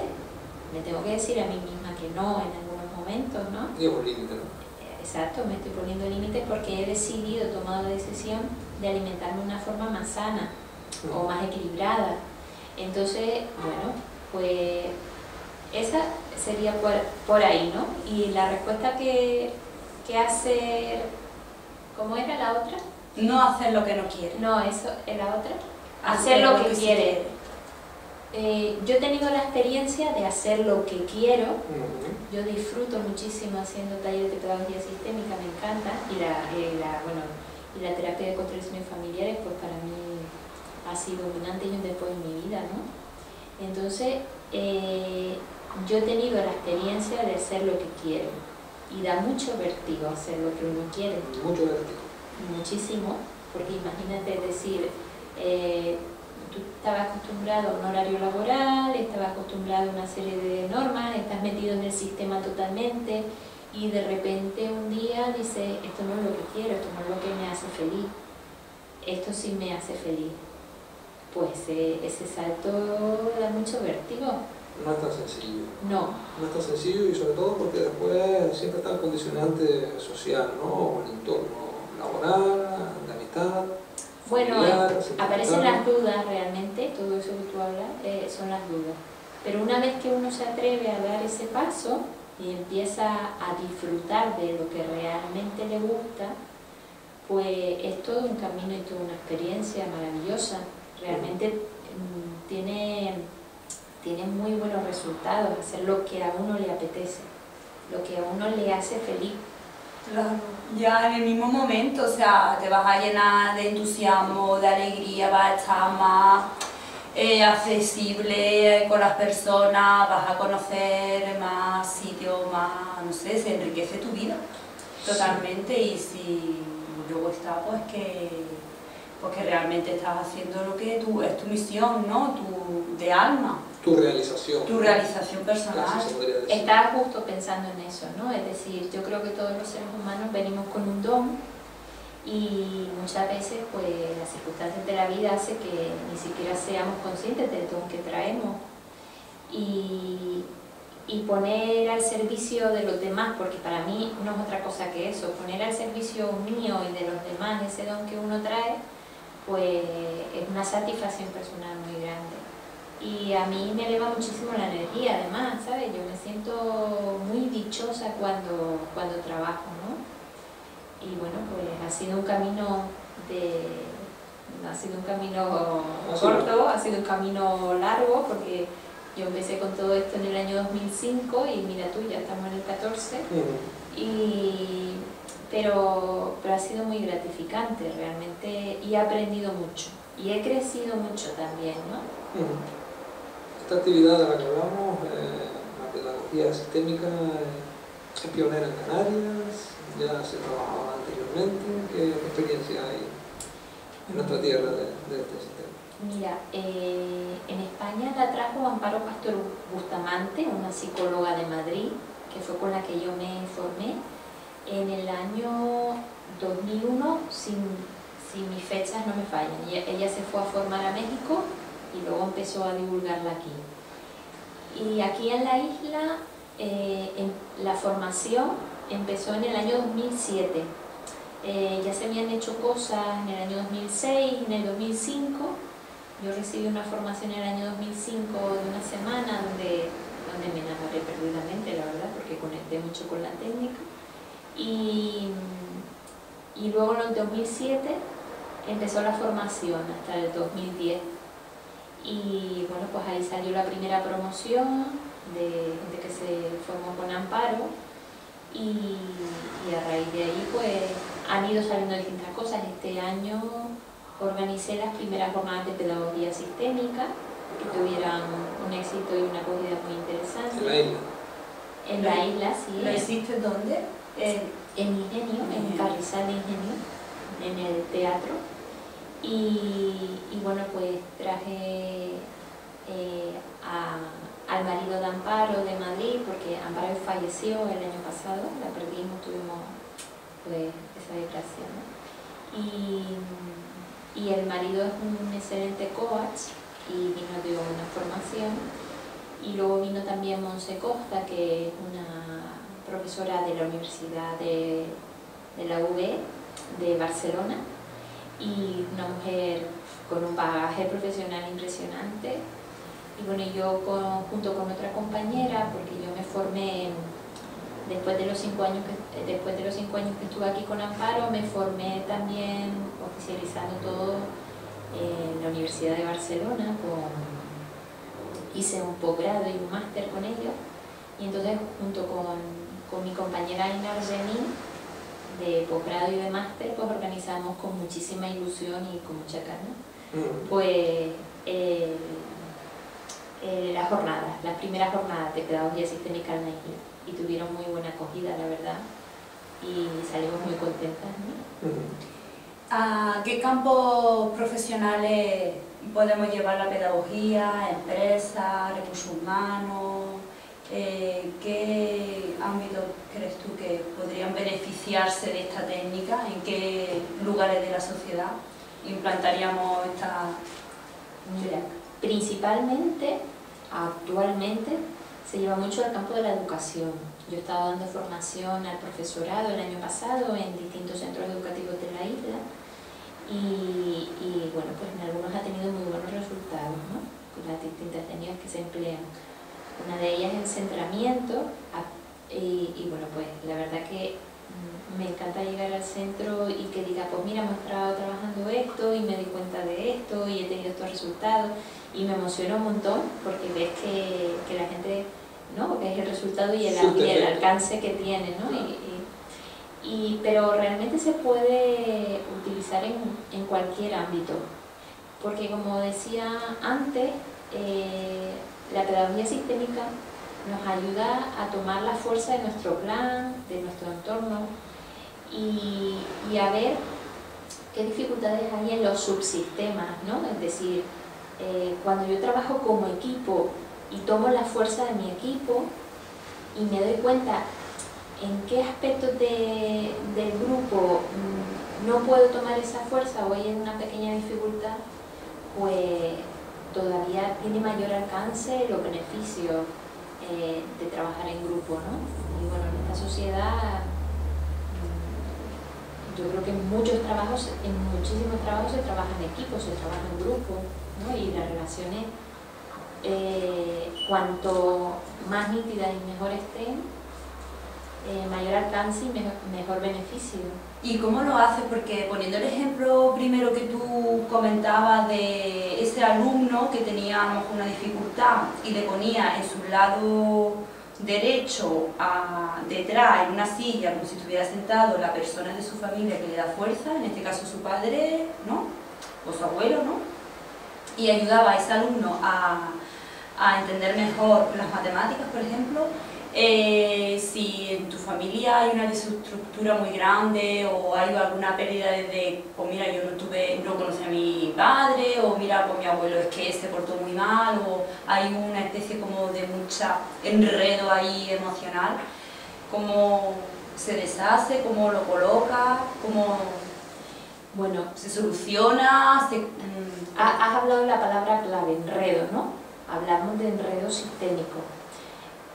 me tengo que decir a mí misma que no en algunos momentos, ¿no? Y es un límite, ¿no? Exacto, me estoy poniendo límites porque he decidido, he tomado la decisión de alimentarme de una forma más sana o más equilibrada. Entonces, bueno, pues esa sería por ahí, ¿no? Y la respuesta que hacer, ¿cómo era la otra? No hacer lo que no quieres. No, eso era otra. Hacer lo que quieres. Yo he tenido la experiencia de hacer lo que quiero. Yo disfruto muchísimo haciendo talleres de pedagogía sistémica, me encanta. Y la terapia de constelaciones familiares, pues para mí ha sido un antes y un después en mi vida, ¿no? Entonces, yo he tenido la experiencia de hacer lo que quiero. Y da mucho vértigo hacer lo que uno quiere. Mucho vértigo. Muchísimo, porque imagínate decir, tú estabas acostumbrado a un horario laboral, estabas acostumbrado a una serie de normas, estás metido en el sistema totalmente y de repente un día dices, esto no es lo que quiero, esto no es lo que me hace feliz, esto sí me hace feliz. Pues ese salto da mucho vértigo. No es tan sencillo. No. No es tan sencillo y sobre todo porque después siempre está el condicionante social, ¿no? O el entorno laboral, de amistad. Bueno, familiar, aparecen las dudas realmente, todo eso que tú hablas son las dudas. Pero una vez que uno se atreve a dar ese paso y empieza a disfrutar de lo que realmente le gusta, pues es todo un camino y toda una experiencia maravillosa. Realmente tiene muy buenos resultados hacer lo que a uno le apetece, lo que a uno le hace feliz. Claro, ya en el mismo momento, o sea, te vas a llenar de entusiasmo, de alegría, vas a estar más accesible con las personas, vas a conocer más sitios, más, no sé, se enriquece tu vida totalmente. Y si luego está, pues que realmente estás haciendo lo que es tu misión, ¿no? De alma. Tu realización. Tu realización personal. Estaba justo pensando en eso, ¿no? Es decir, yo creo que todos los seres humanos venimos con un don y muchas veces pues las circunstancias de la vida hacen que ni siquiera seamos conscientes del don que traemos y poner al servicio de los demás, porque para mí no es otra cosa que eso, poner al servicio mío y de los demás ese don que uno trae, pues es una satisfacción personal muy grande. Y a mí me eleva muchísimo la energía, además, ¿sabes? Yo me siento muy dichosa cuando trabajo, ¿no? Y bueno, pues ha sido un camino corto, ha sido un camino largo, porque yo empecé con todo esto en el año 2005 y mira tú, ya estamos en el 14. Pero ha sido muy gratificante realmente y he aprendido mucho y he crecido mucho también, ¿no? Esta actividad de la que hablamos, la pedagogía sistémica, es pionera en Canarias, ya se trabajaba anteriormente. ¿Qué experiencia hay en nuestra tierra de este sistema? Mira, en España la trajo Amparo Pastor Bustamante, una psicóloga de Madrid, que fue con la que yo me formé en el año 2001, si mis fechas no me fallan. Ella se fue a formar a México y luego empezó a divulgarla aquí. Y aquí en la isla la formación empezó en el año 2007. Ya se habían hecho cosas en el año 2006, en el 2005. Yo recibí una formación en el año 2005 de una semana donde me enamoré perdidamente, la verdad, porque conecté mucho con la técnica. Y luego en el 2007 empezó la formación hasta el 2010. Y bueno, pues ahí salió la primera promoción de gente que se formó con Amparo y a raíz de ahí pues han ido saliendo distintas cosas. Este año organicé las primeras jornadas de pedagogía sistémica que tuvieran un éxito y una acogida muy interesante. ¿En la isla? En la isla, sí. ¿Lo hiciste dónde? En Ingenio, en Carrizal de Ingenio, en el teatro. Y bueno, pues traje al marido de Amparo de Madrid, porque Amparo falleció el año pasado, la perdimos, tuvimos pues esa desgracia, ¿no? Y el marido es un excelente coach y vino dio una formación. Y luego vino también Montse Costa, que es una profesora de la Universidad de la UB de Barcelona y una mujer con un bagaje profesional impresionante. Y bueno, yo junto con otra compañera, porque yo me formé después de los 5 años que estuve aquí con Amparo, me formé también oficializando todo en la Universidad de Barcelona, hice un posgrado y un máster con ellos, y entonces junto con mi compañera Ina Argenín, de posgrado y de máster, pues organizamos con muchísima ilusión y con mucha ganas pues las primeras jornadas de pedagogía sistémica en la isla, y tuvieron muy buena acogida, la verdad, y salimos muy contentas, ¿no? ¿A qué campos profesionales podemos llevar la pedagogía? ¿Empresas, recursos humanos? ¿Qué ámbitos crees tú que podrían beneficiarse de esta técnica? ¿En qué lugares de la sociedad implantaríamos esta? Mira, principalmente, actualmente, se lleva mucho al campo de la educación. Yo he estado dando formación al profesorado el año pasado en distintos centros educativos de la isla y bueno, pues en algunos ha tenido muy buenos resultados, ¿no? Con las distintas técnicas que se emplean. Una de ellas es el centramiento y bueno, pues la verdad que me encanta llegar al centro y que diga, pues mira, hemos estado trabajando esto y me di cuenta de esto y he tenido estos resultados, y me emociona un montón porque ves que la gente, ¿no? Que es el resultado y el alcance que tiene, ¿no? pero realmente se puede utilizar en cualquier ámbito, porque como decía antes, la pedagogía sistémica nos ayuda a tomar la fuerza de nuestro clan, de nuestro entorno, y a ver qué dificultades hay en los subsistemas, ¿no? Es decir, cuando yo trabajo como equipo y tomo la fuerza de mi equipo y me doy cuenta en qué aspectos del grupo no puedo tomar esa fuerza o hay una pequeña dificultad, pues todavía tiene mayor alcance los beneficios de trabajar en grupo, ¿no? Y bueno, en esta sociedad yo creo que en muchísimos trabajos se trabaja en equipo, se trabaja en grupo, ¿no? Y las relaciones, cuanto más nítidas y mejor estén, mayor alcance y mejor beneficio. ¿Y cómo lo haces? Porque poniendo el ejemplo primero que tú comentabas de ese alumno que tenía a lo mejor una dificultad y le ponía en su lado derecho detrás en una silla como si estuviera sentado la persona de su familia que le da fuerza, en este caso su padre, ¿no? O su abuelo, ¿no? Y ayudaba a ese alumno a entender mejor las matemáticas, por ejemplo. Si en tu familia hay una desestructura muy grande o hay alguna pérdida de, pues mira, yo no conocí a mi padre, o mira, pues mi abuelo es que se portó muy mal, o hay una especie como de mucha enredo ahí emocional, ¿cómo se deshace? ¿Cómo lo coloca? ¿Cómo bueno, se soluciona? Has hablado de la palabra clave, enredo, ¿no? Hablamos de enredo sistémico.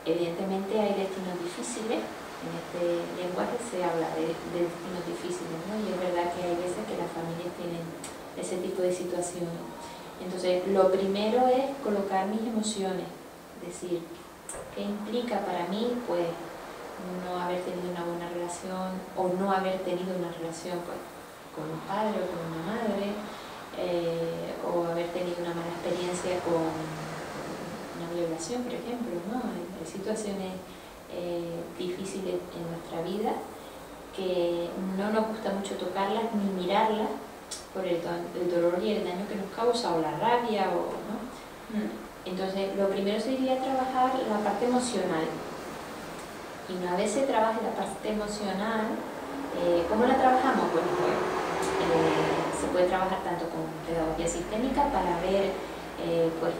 Evidentemente hay destinos difíciles, en este lenguaje se habla de destinos difíciles, ¿no? Y es verdad que hay veces que las familias tienen ese tipo de situaciones. Entonces, lo primero es colocar mis emociones, es decir, ¿qué implica para mí? Pues no haber tenido una buena relación o no haber tenido una relación pues, con un padre o con una madre, o haber tenido una mala experiencia con una violación, por ejemplo, ¿no? Hay situaciones difíciles en nuestra vida que no nos gusta mucho tocarlas ni mirarlas por el dolor y el daño que nos causa, o la rabia, ¿no? Entonces, lo primero sería trabajar la parte emocional. Y una vez se trabaje la parte emocional, ¿cómo la trabajamos? Bueno, se puede trabajar tanto con pedagogía sistémica para ver pues,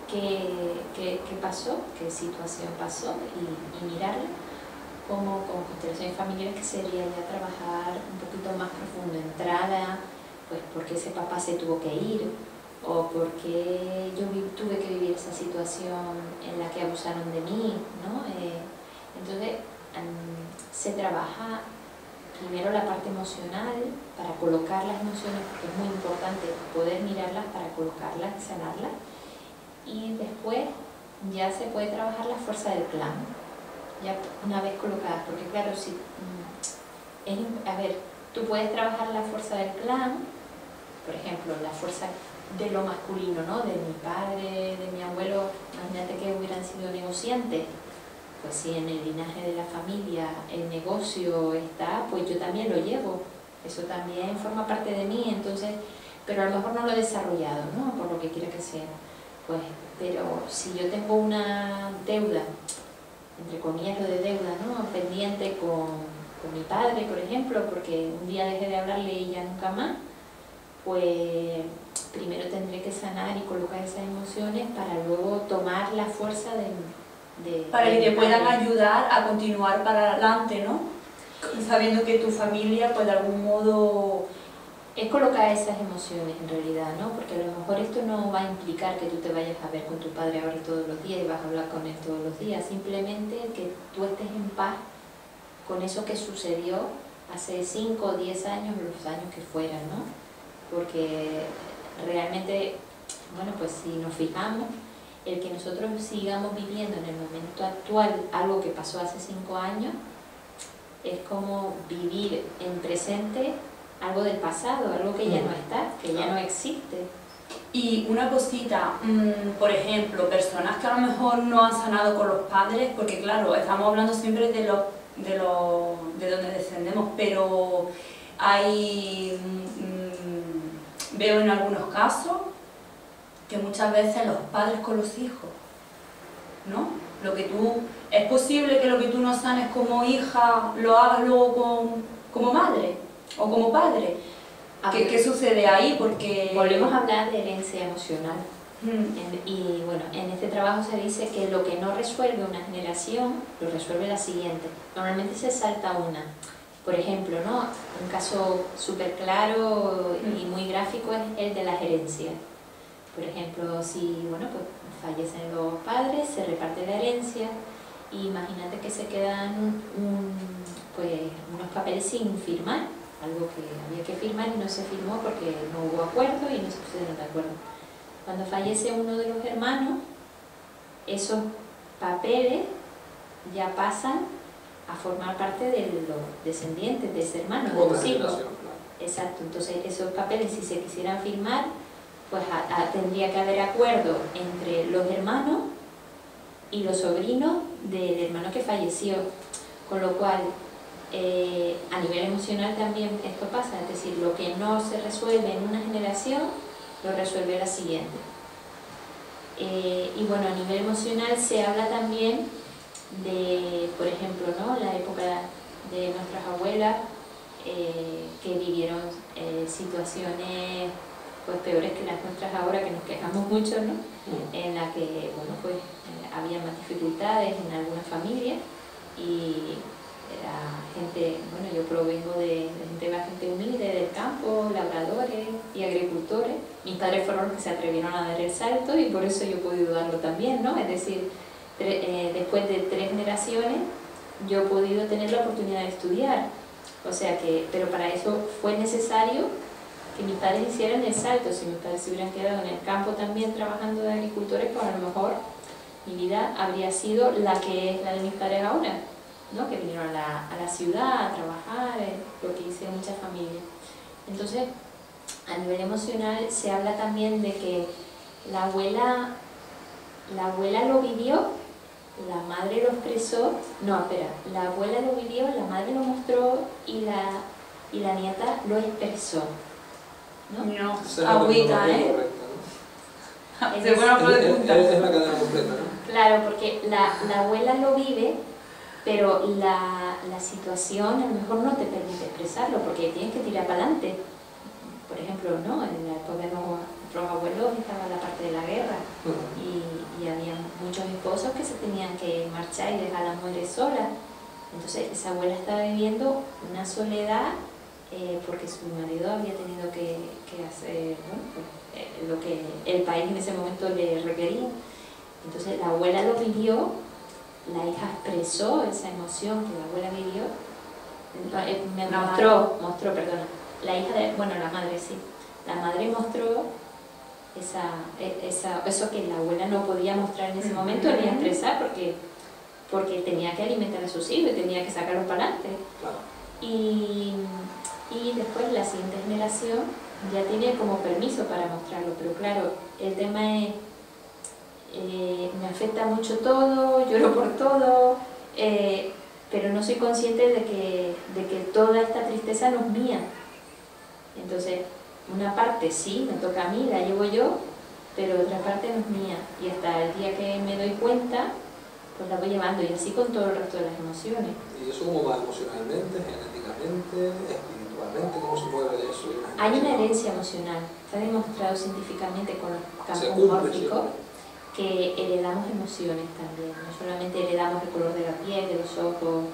qué pasó, qué situación pasó y mirarla, como con constelaciones familiares, que sería ya trabajar un poquito más profundo, entrada, pues por qué ese papá se tuvo que ir, o por qué yo tuve que vivir esa situación en la que abusaron de mí, ¿no? Entonces se trabaja primero la parte emocional para colocar las emociones, porque es muy importante poder mirarlas para colocarlas y sanarlas. Y después ya se puede trabajar la fuerza del clan, ya una vez colocadas, porque claro, si, a ver, tú puedes trabajar la fuerza del clan, por ejemplo, la fuerza de lo masculino, ¿no? De mi padre, de mi abuelo, imagínate que hubieran sido negociantes, pues si en el linaje de la familia el negocio está, pues yo también lo llevo, eso también forma parte de mí, entonces, pero a lo mejor no lo he desarrollado, ¿no? Por lo que quiera que sea. Pues, pero si yo tengo una deuda, entre comillas lo de deuda, ¿no? Pendiente con mi padre, por ejemplo, porque un día dejé de hablarle y ya nunca más, pues primero tendré que sanar y colocar esas emociones para luego tomar la fuerza para que te puedan ayudar a continuar para adelante, ¿no? Sabiendo que tu familia, pues de algún modo... Es colocar esas emociones en realidad, ¿no? Porque a lo mejor esto no va a implicar que tú te vayas a ver con tu padre ahora todos los días y vas a hablar con él todos los días, simplemente que tú estés en paz con eso que sucedió hace 5 o 10 años, los años que fueran, ¿no? Porque realmente, bueno, pues si nos fijamos, el que nosotros sigamos viviendo en el momento actual algo que pasó hace 5 años, es como vivir en presente algo del pasado, algo que ya no está, que ya no existe. Y una cosita, por ejemplo, personas que a lo mejor no han sanado con los padres, porque claro, estamos hablando siempre de los de donde descendemos, pero hay, veo en algunos casos que muchas veces los padres con los hijos, ¿no? Es posible que lo que tú no sanes como hija lo hagas luego como madre o como padre. ¿Qué sucede ahí? Porque volvemos a hablar de herencia emocional. Y bueno, en este trabajo se dice que lo que no resuelve una generación, lo resuelve la siguiente. Normalmente se salta una. Por ejemplo, ¿no? Un caso súper claro y muy gráfico es el de las herencias. Por ejemplo, si bueno, pues fallecen los padres, se reparte la herencia, y imagínate que se quedan unos papeles sin firmar, algo que había que firmar y no se firmó porque no hubo acuerdo y no se pusieron de acuerdo. Cuando fallece uno de los hermanos, esos papeles ya pasan a formar parte de los descendientes de ese hermano, de los hijos. Exacto, entonces esos papeles, si se quisieran firmar, pues tendría que haber acuerdo entre los hermanos y los sobrinos del hermano que falleció, con lo cual a nivel emocional también esto pasa, es decir, lo que no se resuelve en una generación lo resuelve la siguiente. Y bueno, a nivel emocional se habla también de, por ejemplo, ¿no? La época de nuestras abuelas que vivieron situaciones pues peores que las nuestras ahora, que nos quejamos mucho, ¿no? En la que, bueno, pues había más dificultades en algunas familias y era gente, bueno, yo provengo de gente bastante humilde, del campo, labradores y agricultores. Mis padres fueron los que se atrevieron a dar el salto y por eso yo he podido darlo también, ¿no? Es decir, después de 3 generaciones yo he podido tener la oportunidad de estudiar, o sea que, pero para eso fue necesario que mis padres hicieran el salto. Si mis padres se hubieran quedado en el campo también trabajando de agricultores, pues a lo mejor mi vida habría sido la que es la de mis padres ahora, ¿no? Que vinieron a la ciudad a trabajar, lo que hicieron muchas familias. Entonces, a nivel emocional se habla también de que la abuela lo vivió, la madre lo expresó, la abuela lo vivió, la madre lo mostró y la nieta lo expresó, ¿no? No, agüita, ¿eh? Es la cadena completa, ¿no? Claro, porque la abuela lo vive, pero la situación a lo mejor no te permite expresarlo porque tienes que tirar para adelante. Por ejemplo, ¿no? En la época de nuestros abuelos estaba la parte de la guerra y había muchos esposos que se tenían que marchar y dejar a las mujeres solas. Entonces esa abuela estaba viviendo una soledad porque su marido había tenido que hacer, ¿no? Pues, lo que el país en ese momento le requería. Entonces la abuela lo vivió, la hija expresó esa emoción que la abuela vivió, mostró, perdona, la madre sí, la madre mostró eso que la abuela no podía mostrar en ese momento ni expresar porque tenía que alimentar a sus hijos y tenía que sacarlos para adelante. Y después la siguiente generación ya tiene como permiso para mostrarlo, pero claro, el tema es me afecta mucho todo, lloro por todo, pero no soy consciente de que toda esta tristeza no es mía. Entonces, una parte sí, me toca a mí, la llevo yo, pero otra parte no es mía. Y hasta el día que me doy cuenta, pues la voy llevando, y así con todo el resto de las emociones. ¿Y eso cómo va emocionalmente, genéticamente, espiritualmente? ¿Cómo se mueve eso? Hay una herencia emocional. Está demostrado científicamente con los campos mórficos que heredamos emociones también. No solamente heredamos el color de la piel, de los ojos,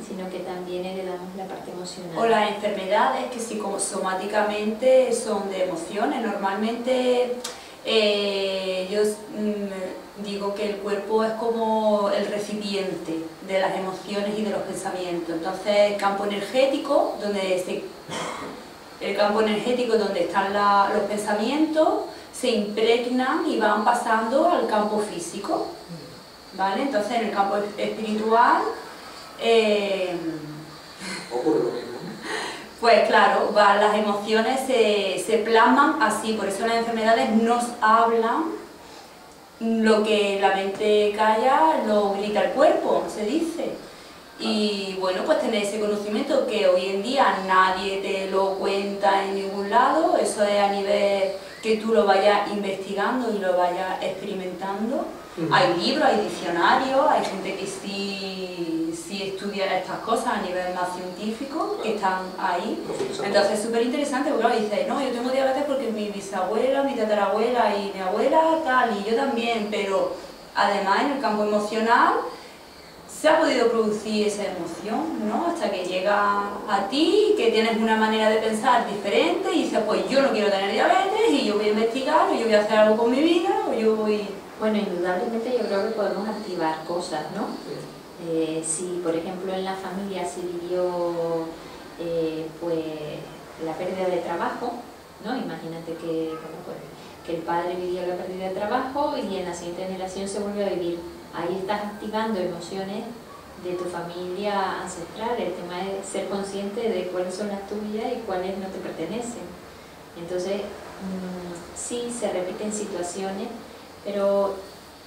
sino que también heredamos la parte emocional. O las enfermedades que psicosomáticamente son de emociones. Normalmente yo digo que el cuerpo es como el recipiente de las emociones y de los pensamientos. Entonces el campo energético donde están los pensamientos se impregnan y van pasando al campo físico, ¿vale? Entonces en el campo espiritual ocurre lo mismo. Pues claro, las emociones se plasman así, por eso las enfermedades nos hablan lo que la mente calla, lo grita el cuerpo, se dice. Y bueno, pues tener ese conocimiento que hoy en día nadie te lo cuenta en ningún lado, eso es a nivel que tú lo vayas investigando y lo vayas experimentando. Hay libros, hay diccionarios, hay gente que sí estudia estas cosas a nivel más científico, que están ahí. Entonces es súper interesante porque claro, dices, no, yo tengo diabetes porque mi bisabuela, mi tatarabuela y mi abuela tal, y yo también, pero además en el campo emocional se ha podido producir esa emoción, ¿no? Hasta que llega a ti, que tienes una manera de pensar diferente y dices, pues yo no quiero tener diabetes y yo voy a investigar, o yo voy a hacer algo con mi vida, o yo voy... Bueno, indudablemente yo creo que podemos activar cosas, ¿no? Si, por ejemplo, en la familia se vivió pues, la pérdida de trabajo, ¿no? Imagínate que, bueno, pues, que el padre vivió la pérdida de trabajo y en la siguiente generación se vuelve a vivir. Ahí estás activando emociones de tu familia ancestral. El tema es ser consciente de cuáles son las tuyas y cuáles no te pertenecen. Entonces, sí, se repiten situaciones, pero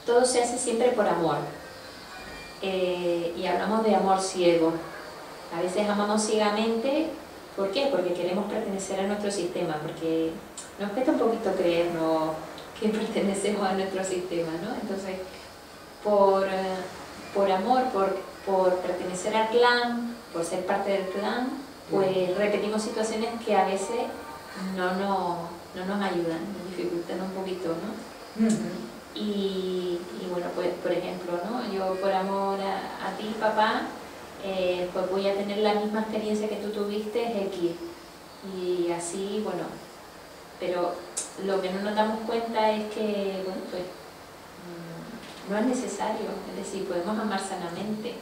todo se hace siempre por amor. Y hablamos de amor ciego. A veces amamos ciegamente. ¿Por qué? Porque queremos pertenecer a nuestro sistema, porque nos cuesta un poquito creernos que pertenecemos a nuestro sistema, ¿no? Entonces, por amor, por pertenecer al clan, por ser parte del clan, pues repetimos situaciones que a veces no nos ayudan, nos dificultan un poquito, ¿no? Y bueno, pues por ejemplo, ¿no? Yo por amor a ti, papá, pues voy a tener la misma experiencia que tú tuviste, X. Y así, bueno, pero lo que no nos damos cuenta es que, bueno, pues no es necesario, es decir, podemos amar sanamente.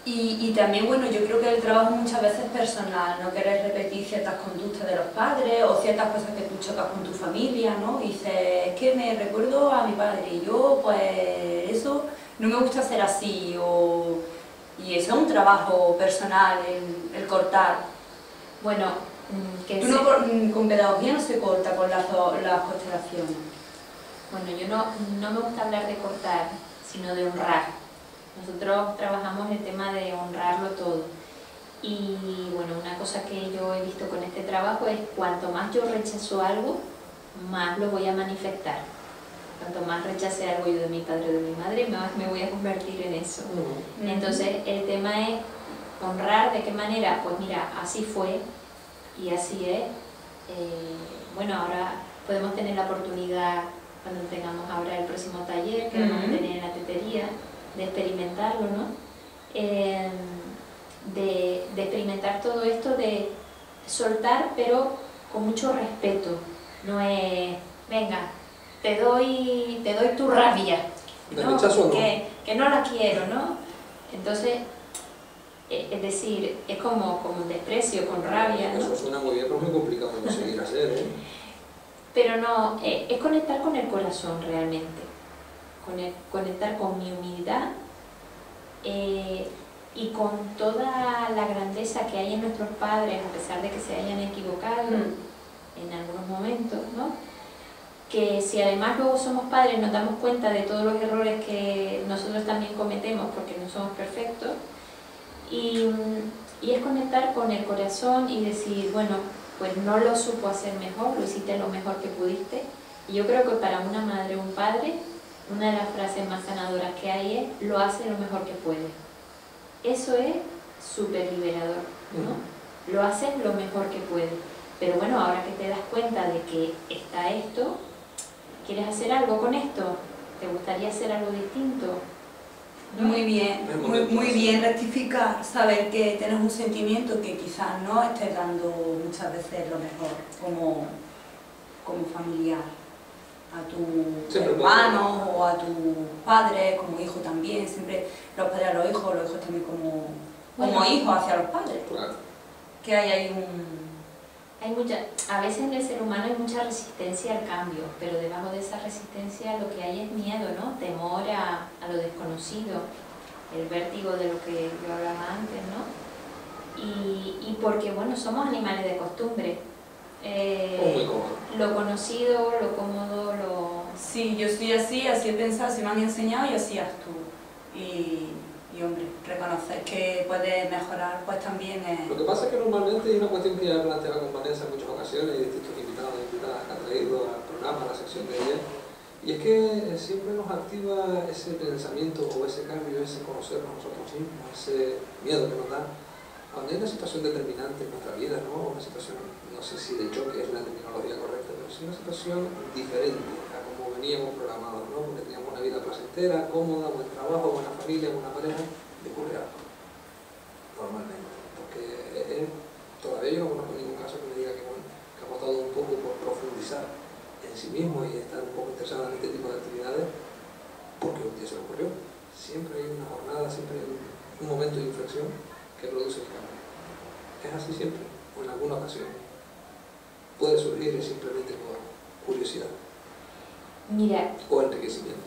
Y también, bueno, yo creo que el trabajo muchas veces es personal, no querer repetir ciertas conductas de los padres o ciertas cosas que tú chocas con tu familia, ¿no? Y dices, es que me recuerdo a mi padre y yo, pues, eso no me gusta ser así, y eso es un trabajo personal, el cortar. Bueno, que tú con pedagogía no se corta con las constelaciones. Bueno, yo no me gusta hablar de cortar, sino de honrar. Nosotros trabajamos el tema de honrarlo todo. Y bueno, una cosa que yo he visto con este trabajo es cuanto más yo rechazo algo, más lo voy a manifestar. Cuanto más rechace algo yo de mi padre o de mi madre, más me voy a convertir en eso. Entonces el tema es honrar de qué manera, pues mira, así fue y así es. Bueno, ahora podemos tener la oportunidad, cuando tengamos ahora el próximo taller que vamos a tener en la tetería, de experimentarlo, ¿no? De experimentar todo esto, de soltar, pero con mucho respeto. No es, venga, te doy tu rabia, ¿no? Que no la quiero, ¿no? Entonces, es decir, es como un desprecio, con rabia, ¿no? Eso suena muy bien, pero es muy complicado de conseguir hacer, ¿eh? Pero no, es conectar con el corazón realmente. Conectar con mi humildad y con toda la grandeza que hay en nuestros padres, a pesar de que se hayan equivocado en algunos momentos, ¿no? Que si además luego somos padres nos damos cuenta de todos los errores que nosotros también cometemos porque no somos perfectos, y es conectar con el corazón y decir, bueno, pues no lo supo hacer mejor, lo hiciste lo mejor que pudiste. Y yo creo que para una madre o un padre, una de las frases más sanadoras que hay es, lo hace lo mejor que puede. Eso es súper liberador, ¿no? Lo haces lo mejor que puede. Pero bueno, ahora que te das cuenta de que está esto, ¿quieres hacer algo con esto? ¿Te gustaría hacer algo distinto? ¿No? Muy bien rectificar, saber que tienes un sentimiento que quizás no estés dando muchas veces lo mejor como familiar a tu hermano o a tu padre, como hijo también, siempre los padres a los hijos también como hijos hacia los padres. Claro. Que hay a veces en el ser humano hay mucha resistencia al cambio, pero debajo de esa resistencia lo que hay es miedo, ¿no? Temor a lo desconocido, el vértigo de lo que yo hablaba antes, ¿no? Y porque, bueno, somos animales de costumbre. Muy cómodo. Lo conocido, lo cómodo, Sí, yo estoy así he pensado, si me han enseñado y así actúo. Y hombre, reconocer que puedes mejorar, pues también es... Lo que pasa es que normalmente hay una cuestión que ya he planteado con Vanessa en muchas ocasiones y distintos invitados e invitadas que ha traído al programa, a la sección de ella, y es que siempre nos activa ese pensamiento o ese cambio, ese conocernos nosotros mismos, ese miedo que nos da cuando hay una situación determinante en nuestra vida, ¿no? Una situación, no sé si de choque es la terminología correcta, pero sí una situación diferente a como veníamos programados, ¿no? Porque teníamos una vida placentera, cómoda, buen trabajo, buena familia, buena pareja, y ocurre algo, normalmente. Porque todavía yo no conozco ningún caso que me diga que, bueno, que ha apostado un poco por profundizar en sí mismo y estar un poco interesado en este tipo de actividades porque un día se le ocurrió. Siempre hay una jornada, siempre hay un momento de inflexión que produce el cambio. Es así siempre, o en alguna ocasión. Puede surgir simplemente por curiosidad. Mira, o enriquecimiento.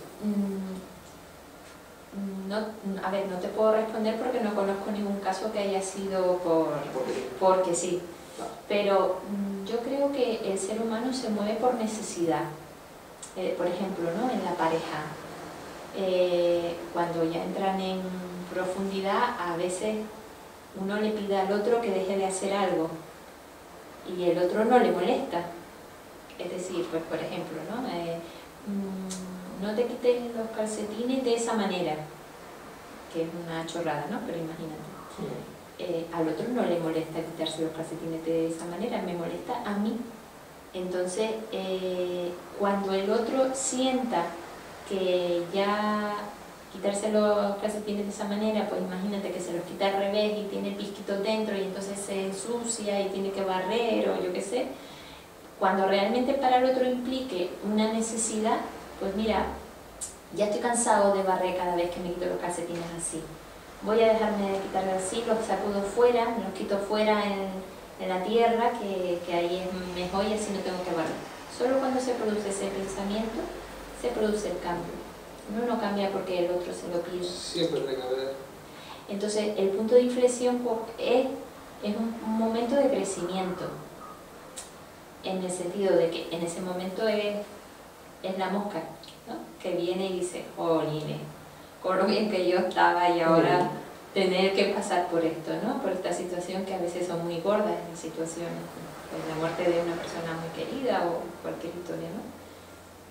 No, a ver, no te puedo responder porque no conozco ningún caso que haya sido porque sí. Claro. Pero yo creo que el ser humano se mueve por necesidad. Por ejemplo, ¿no? En la pareja. Cuando ya entran en profundidad, a veces uno le pide al otro que deje de hacer algo y el otro no le molesta. Es decir, pues por ejemplo, ¿no? No te quites los calcetines de esa manera, que es una chorrada, ¿no? Pero imagínate. Sí. Al otro no le molesta quitarse los calcetines de esa manera, me molesta a mí. Entonces, cuando el otro sienta que ya quitarse los calcetines de esa manera, pues imagínate que se los quita al revés y tiene pisquitos dentro y entonces se ensucia y tiene que barrer o yo qué sé. Cuando realmente para el otro implique una necesidad, pues mira, ya estoy cansado de barrer cada vez que me quito los calcetines así. Voy a dejarme de quitar así, los sacudo fuera, me los quito fuera en la tierra, que ahí es mejor y así no tengo que barrer. Solo cuando se produce ese pensamiento, se produce el cambio. Uno no cambia porque el otro se lo pide. Siempre tiene que haber. Entonces, el punto de inflexión es un momento de crecimiento. En el sentido de que en ese momento es la mosca, ¿no? Que viene y dice, jolines, con lo bien que yo estaba y ahora tener que pasar por esto, ¿no? Por esta situación que a veces son muy gordas, en situaciones, pues la muerte de una persona muy querida o cualquier historia, ¿no?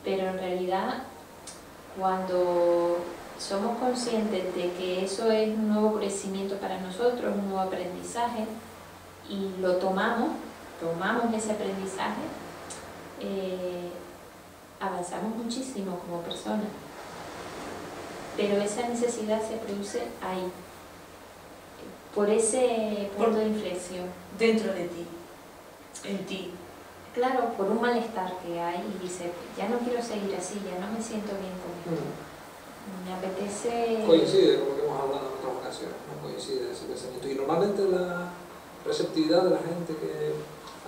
Pero en realidad, cuando somos conscientes de que eso es un nuevo crecimiento para nosotros, un nuevo aprendizaje, y lo tomamos ese aprendizaje, avanzamos muchísimo como personas. Pero esa necesidad se produce ahí, por ese punto de inflexión. Dentro de ti, en ti. Claro, por un malestar que hay y dice, ya no quiero seguir así, ya no me siento bien con esto. Me apetece... Coincide con lo que hemos hablado en otras ocasiones, ¿no? Coincide ese pensamiento. Y normalmente la receptividad de la gente a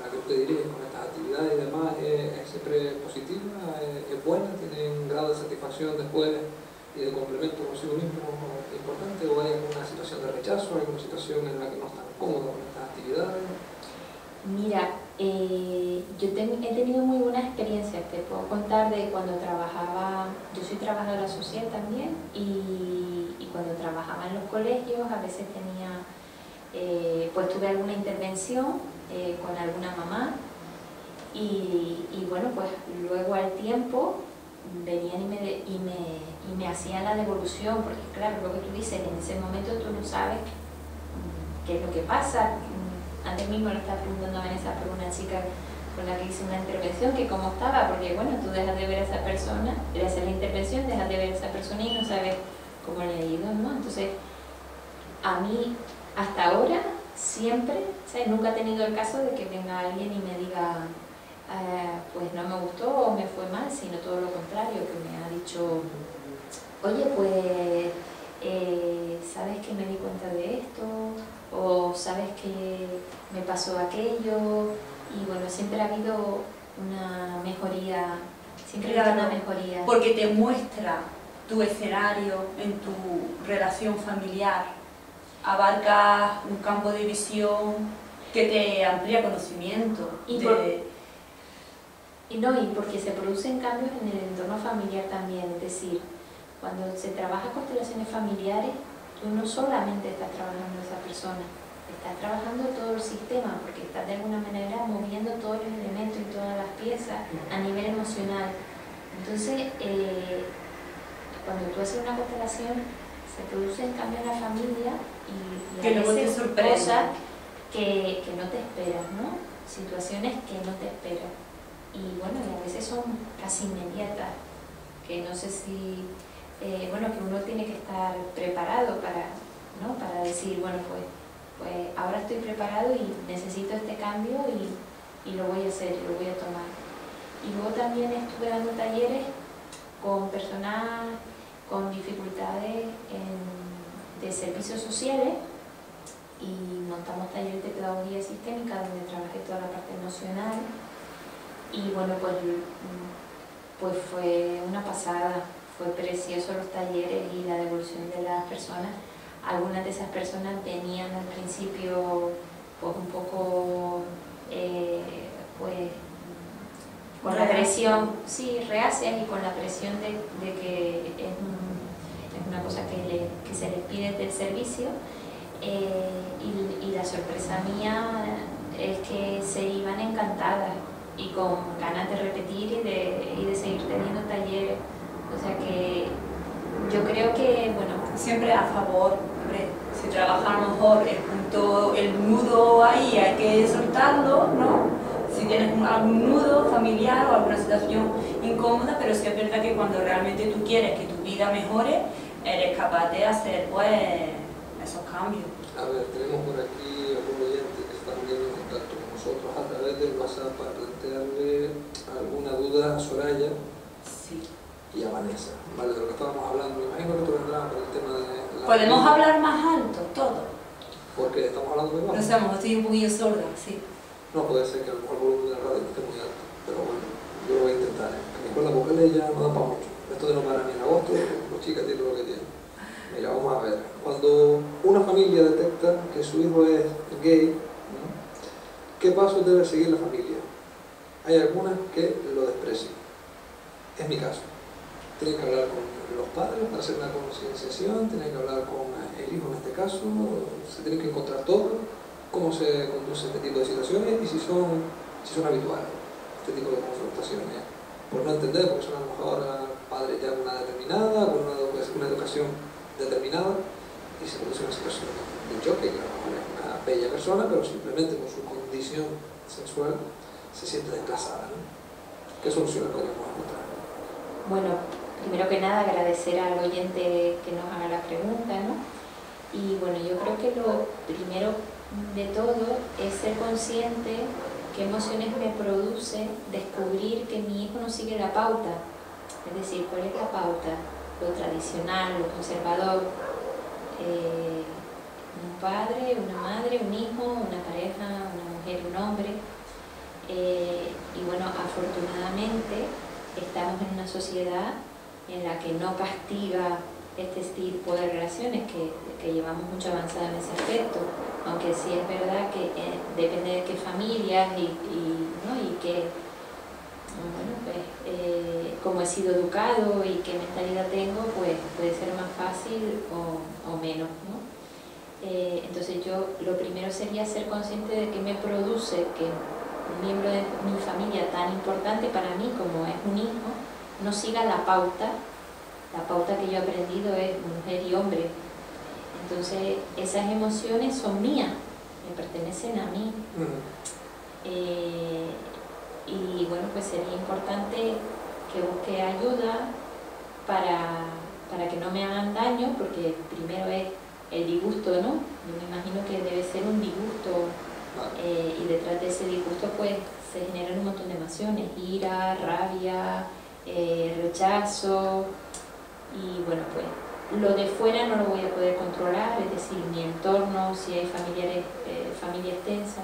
la que tú te diriges con estas actividades y demás es siempre positiva, es buena, tiene un grado de satisfacción después y de complemento consigo mismo importante, o hay alguna situación de rechazo, alguna situación en la que no están cómodos con estas actividades. Mira, yo he tenido muy buenas experiencias, te puedo contar de cuando trabajaba, yo soy trabajadora social también, y cuando trabajaba en los colegios a veces tenía, pues tuve alguna intervención con alguna mamá, y bueno, pues luego al tiempo venían y me hacían la devolución, porque claro, lo que tú dices, en ese momento tú no sabes qué es lo que pasa. Antes mismo le estaba preguntando a Vanessa por una chica con la que hice una intervención, que cómo estaba, porque bueno, tú dejas de ver a esa persona, le haces la intervención, dejas de ver a esa persona y no sabes cómo le ha ido, ¿no? Entonces, a mí, hasta ahora, siempre, ¿sabes? Nunca he tenido el caso de que venga alguien y me diga, pues no me gustó o me fue mal, sino todo lo contrario, que me ha dicho, oye, pues, ¿sabes que me di cuenta de esto? O sabes que me pasó aquello, y bueno, siempre ha habido una mejoría, siempre ha habido una mejoría. Porque te muestra tu escenario en tu relación familiar, abarca un campo de visión que te amplía conocimiento. Y porque se producen cambios en el entorno familiar también, es decir, cuando se trabaja constelaciones familiares, tú no solamente estás trabajando esa persona, estás trabajando todo el sistema, porque estás de alguna manera moviendo todos los elementos y todas las piezas a nivel emocional. Entonces, cuando tú haces una constelación, se produce en cambio en la familia y que a luego te veces sorprende. cosas que no te esperas, ¿no? Situaciones que no te esperas. Y bueno, y a veces son casi inmediatas, que no sé si, bueno, que uno tiene que estar preparado para, ¿no? Para decir, bueno, pues ahora estoy preparado y necesito este cambio y lo voy a hacer, lo voy a tomar. Y luego también estuve dando talleres con personas con dificultades de servicios sociales y montamos talleres de pedagogía sistémica donde trabajé toda la parte emocional y bueno, pues fue una pasada, fue precioso los talleres y la devolución de las personas. Algunas de esas personas venían al principio pues un poco pues con la presión, sí, reacias y con la presión de que es una cosa que se les pide del servicio. Y la sorpresa mía es que se iban encantadas y con ganas de repetir y de seguir teniendo talleres. O sea que yo creo que, bueno, Siempre a favor, hombre, si trabaja a lo mejor el nudo ahí hay que soltarlo, ¿no? Si tienes algún nudo familiar o alguna situación incómoda, pero sí es verdad que cuando realmente tú quieres que tu vida mejore, eres capaz de hacer pues esos cambios. A ver, tenemos por aquí algún oyente que está poniendo en contacto con nosotros a través del WhatsApp para plantearle alguna duda a Soraya Sí. y a Vanessa, ¿vale? De lo que estábamos hablando. Me imagino que tú vendrás por el tema de la... ¿Podemos hablar más alto, todo? Porque estamos hablando muy bajo. No sé, a lo mejor estoy un poquillo sorda, sí. No, puede ser que a lo mejor el volumen de la radio no esté muy alto, pero bueno, yo lo voy a intentar, ¿eh? Que mi cuerda vocal ya no da para mucho. Esto de no parar ni en agosto, los chicas tienen lo que tienen. Mira, vamos a ver. Cuando una familia detecta que su hijo es gay, ¿no? ¿Qué pasos debe seguir la familia? Hay algunas que lo desprecian. Es mi caso. Tienen que hablar con los padres para hacer una concienciación, tienen que hablar con el hijo en este caso, se tienen que encontrar todo, cómo se conduce este tipo de situaciones y si son habituales este tipo de confrontaciones. Por no entender, porque son a lo mejor padres ya con una determinada, con una educación determinada y se produce una situación de choque, que a lo mejor es una bella persona, pero simplemente por su condición sexual se siente desplazada, ¿no? ¿Qué soluciones podríamos encontrar? bueno, primero que nada agradecer al oyente que nos haga la pregunta, ¿no? Y bueno, yo creo que lo primero de todo es ser consciente qué emociones me produce descubrir que mi hijo no sigue la pauta, es decir, cuál es la pauta, lo tradicional, lo conservador, un padre, una madre, un hijo, una pareja, una mujer, un hombre, y bueno, afortunadamente estamos en una sociedad en la que no castiga este tipo de relaciones, que llevamos mucho avanzada en ese aspecto, aunque sí es verdad que depende de qué familias ¿no? y qué, bueno, pues, cómo he sido educado y qué mentalidad tengo, pues puede ser más fácil o menos, ¿no? Entonces yo lo primero sería ser consciente de que me produce que un miembro de mi familia tan importante para mí como es un hijo no siga la pauta que yo he aprendido es mujer y hombre. Entonces esas emociones son mías, me pertenecen a mí. Y bueno, pues sería importante que busque ayuda para que no me hagan daño, porque primero es el disgusto, ¿no? Yo me imagino que debe ser un disgusto, y detrás de ese disgusto pues se generan un montón de emociones, ira, rabia, rechazo, y bueno, pues lo de fuera no lo voy a poder controlar, es decir, mi entorno, si hay familiares, familia extensa,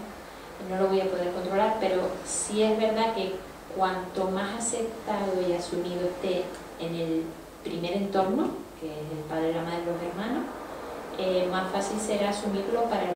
no lo voy a poder controlar, pero sí es verdad que cuanto más aceptado y asumido esté en el primer entorno, que es el padre, la madre, los hermanos, más fácil será asumirlo para el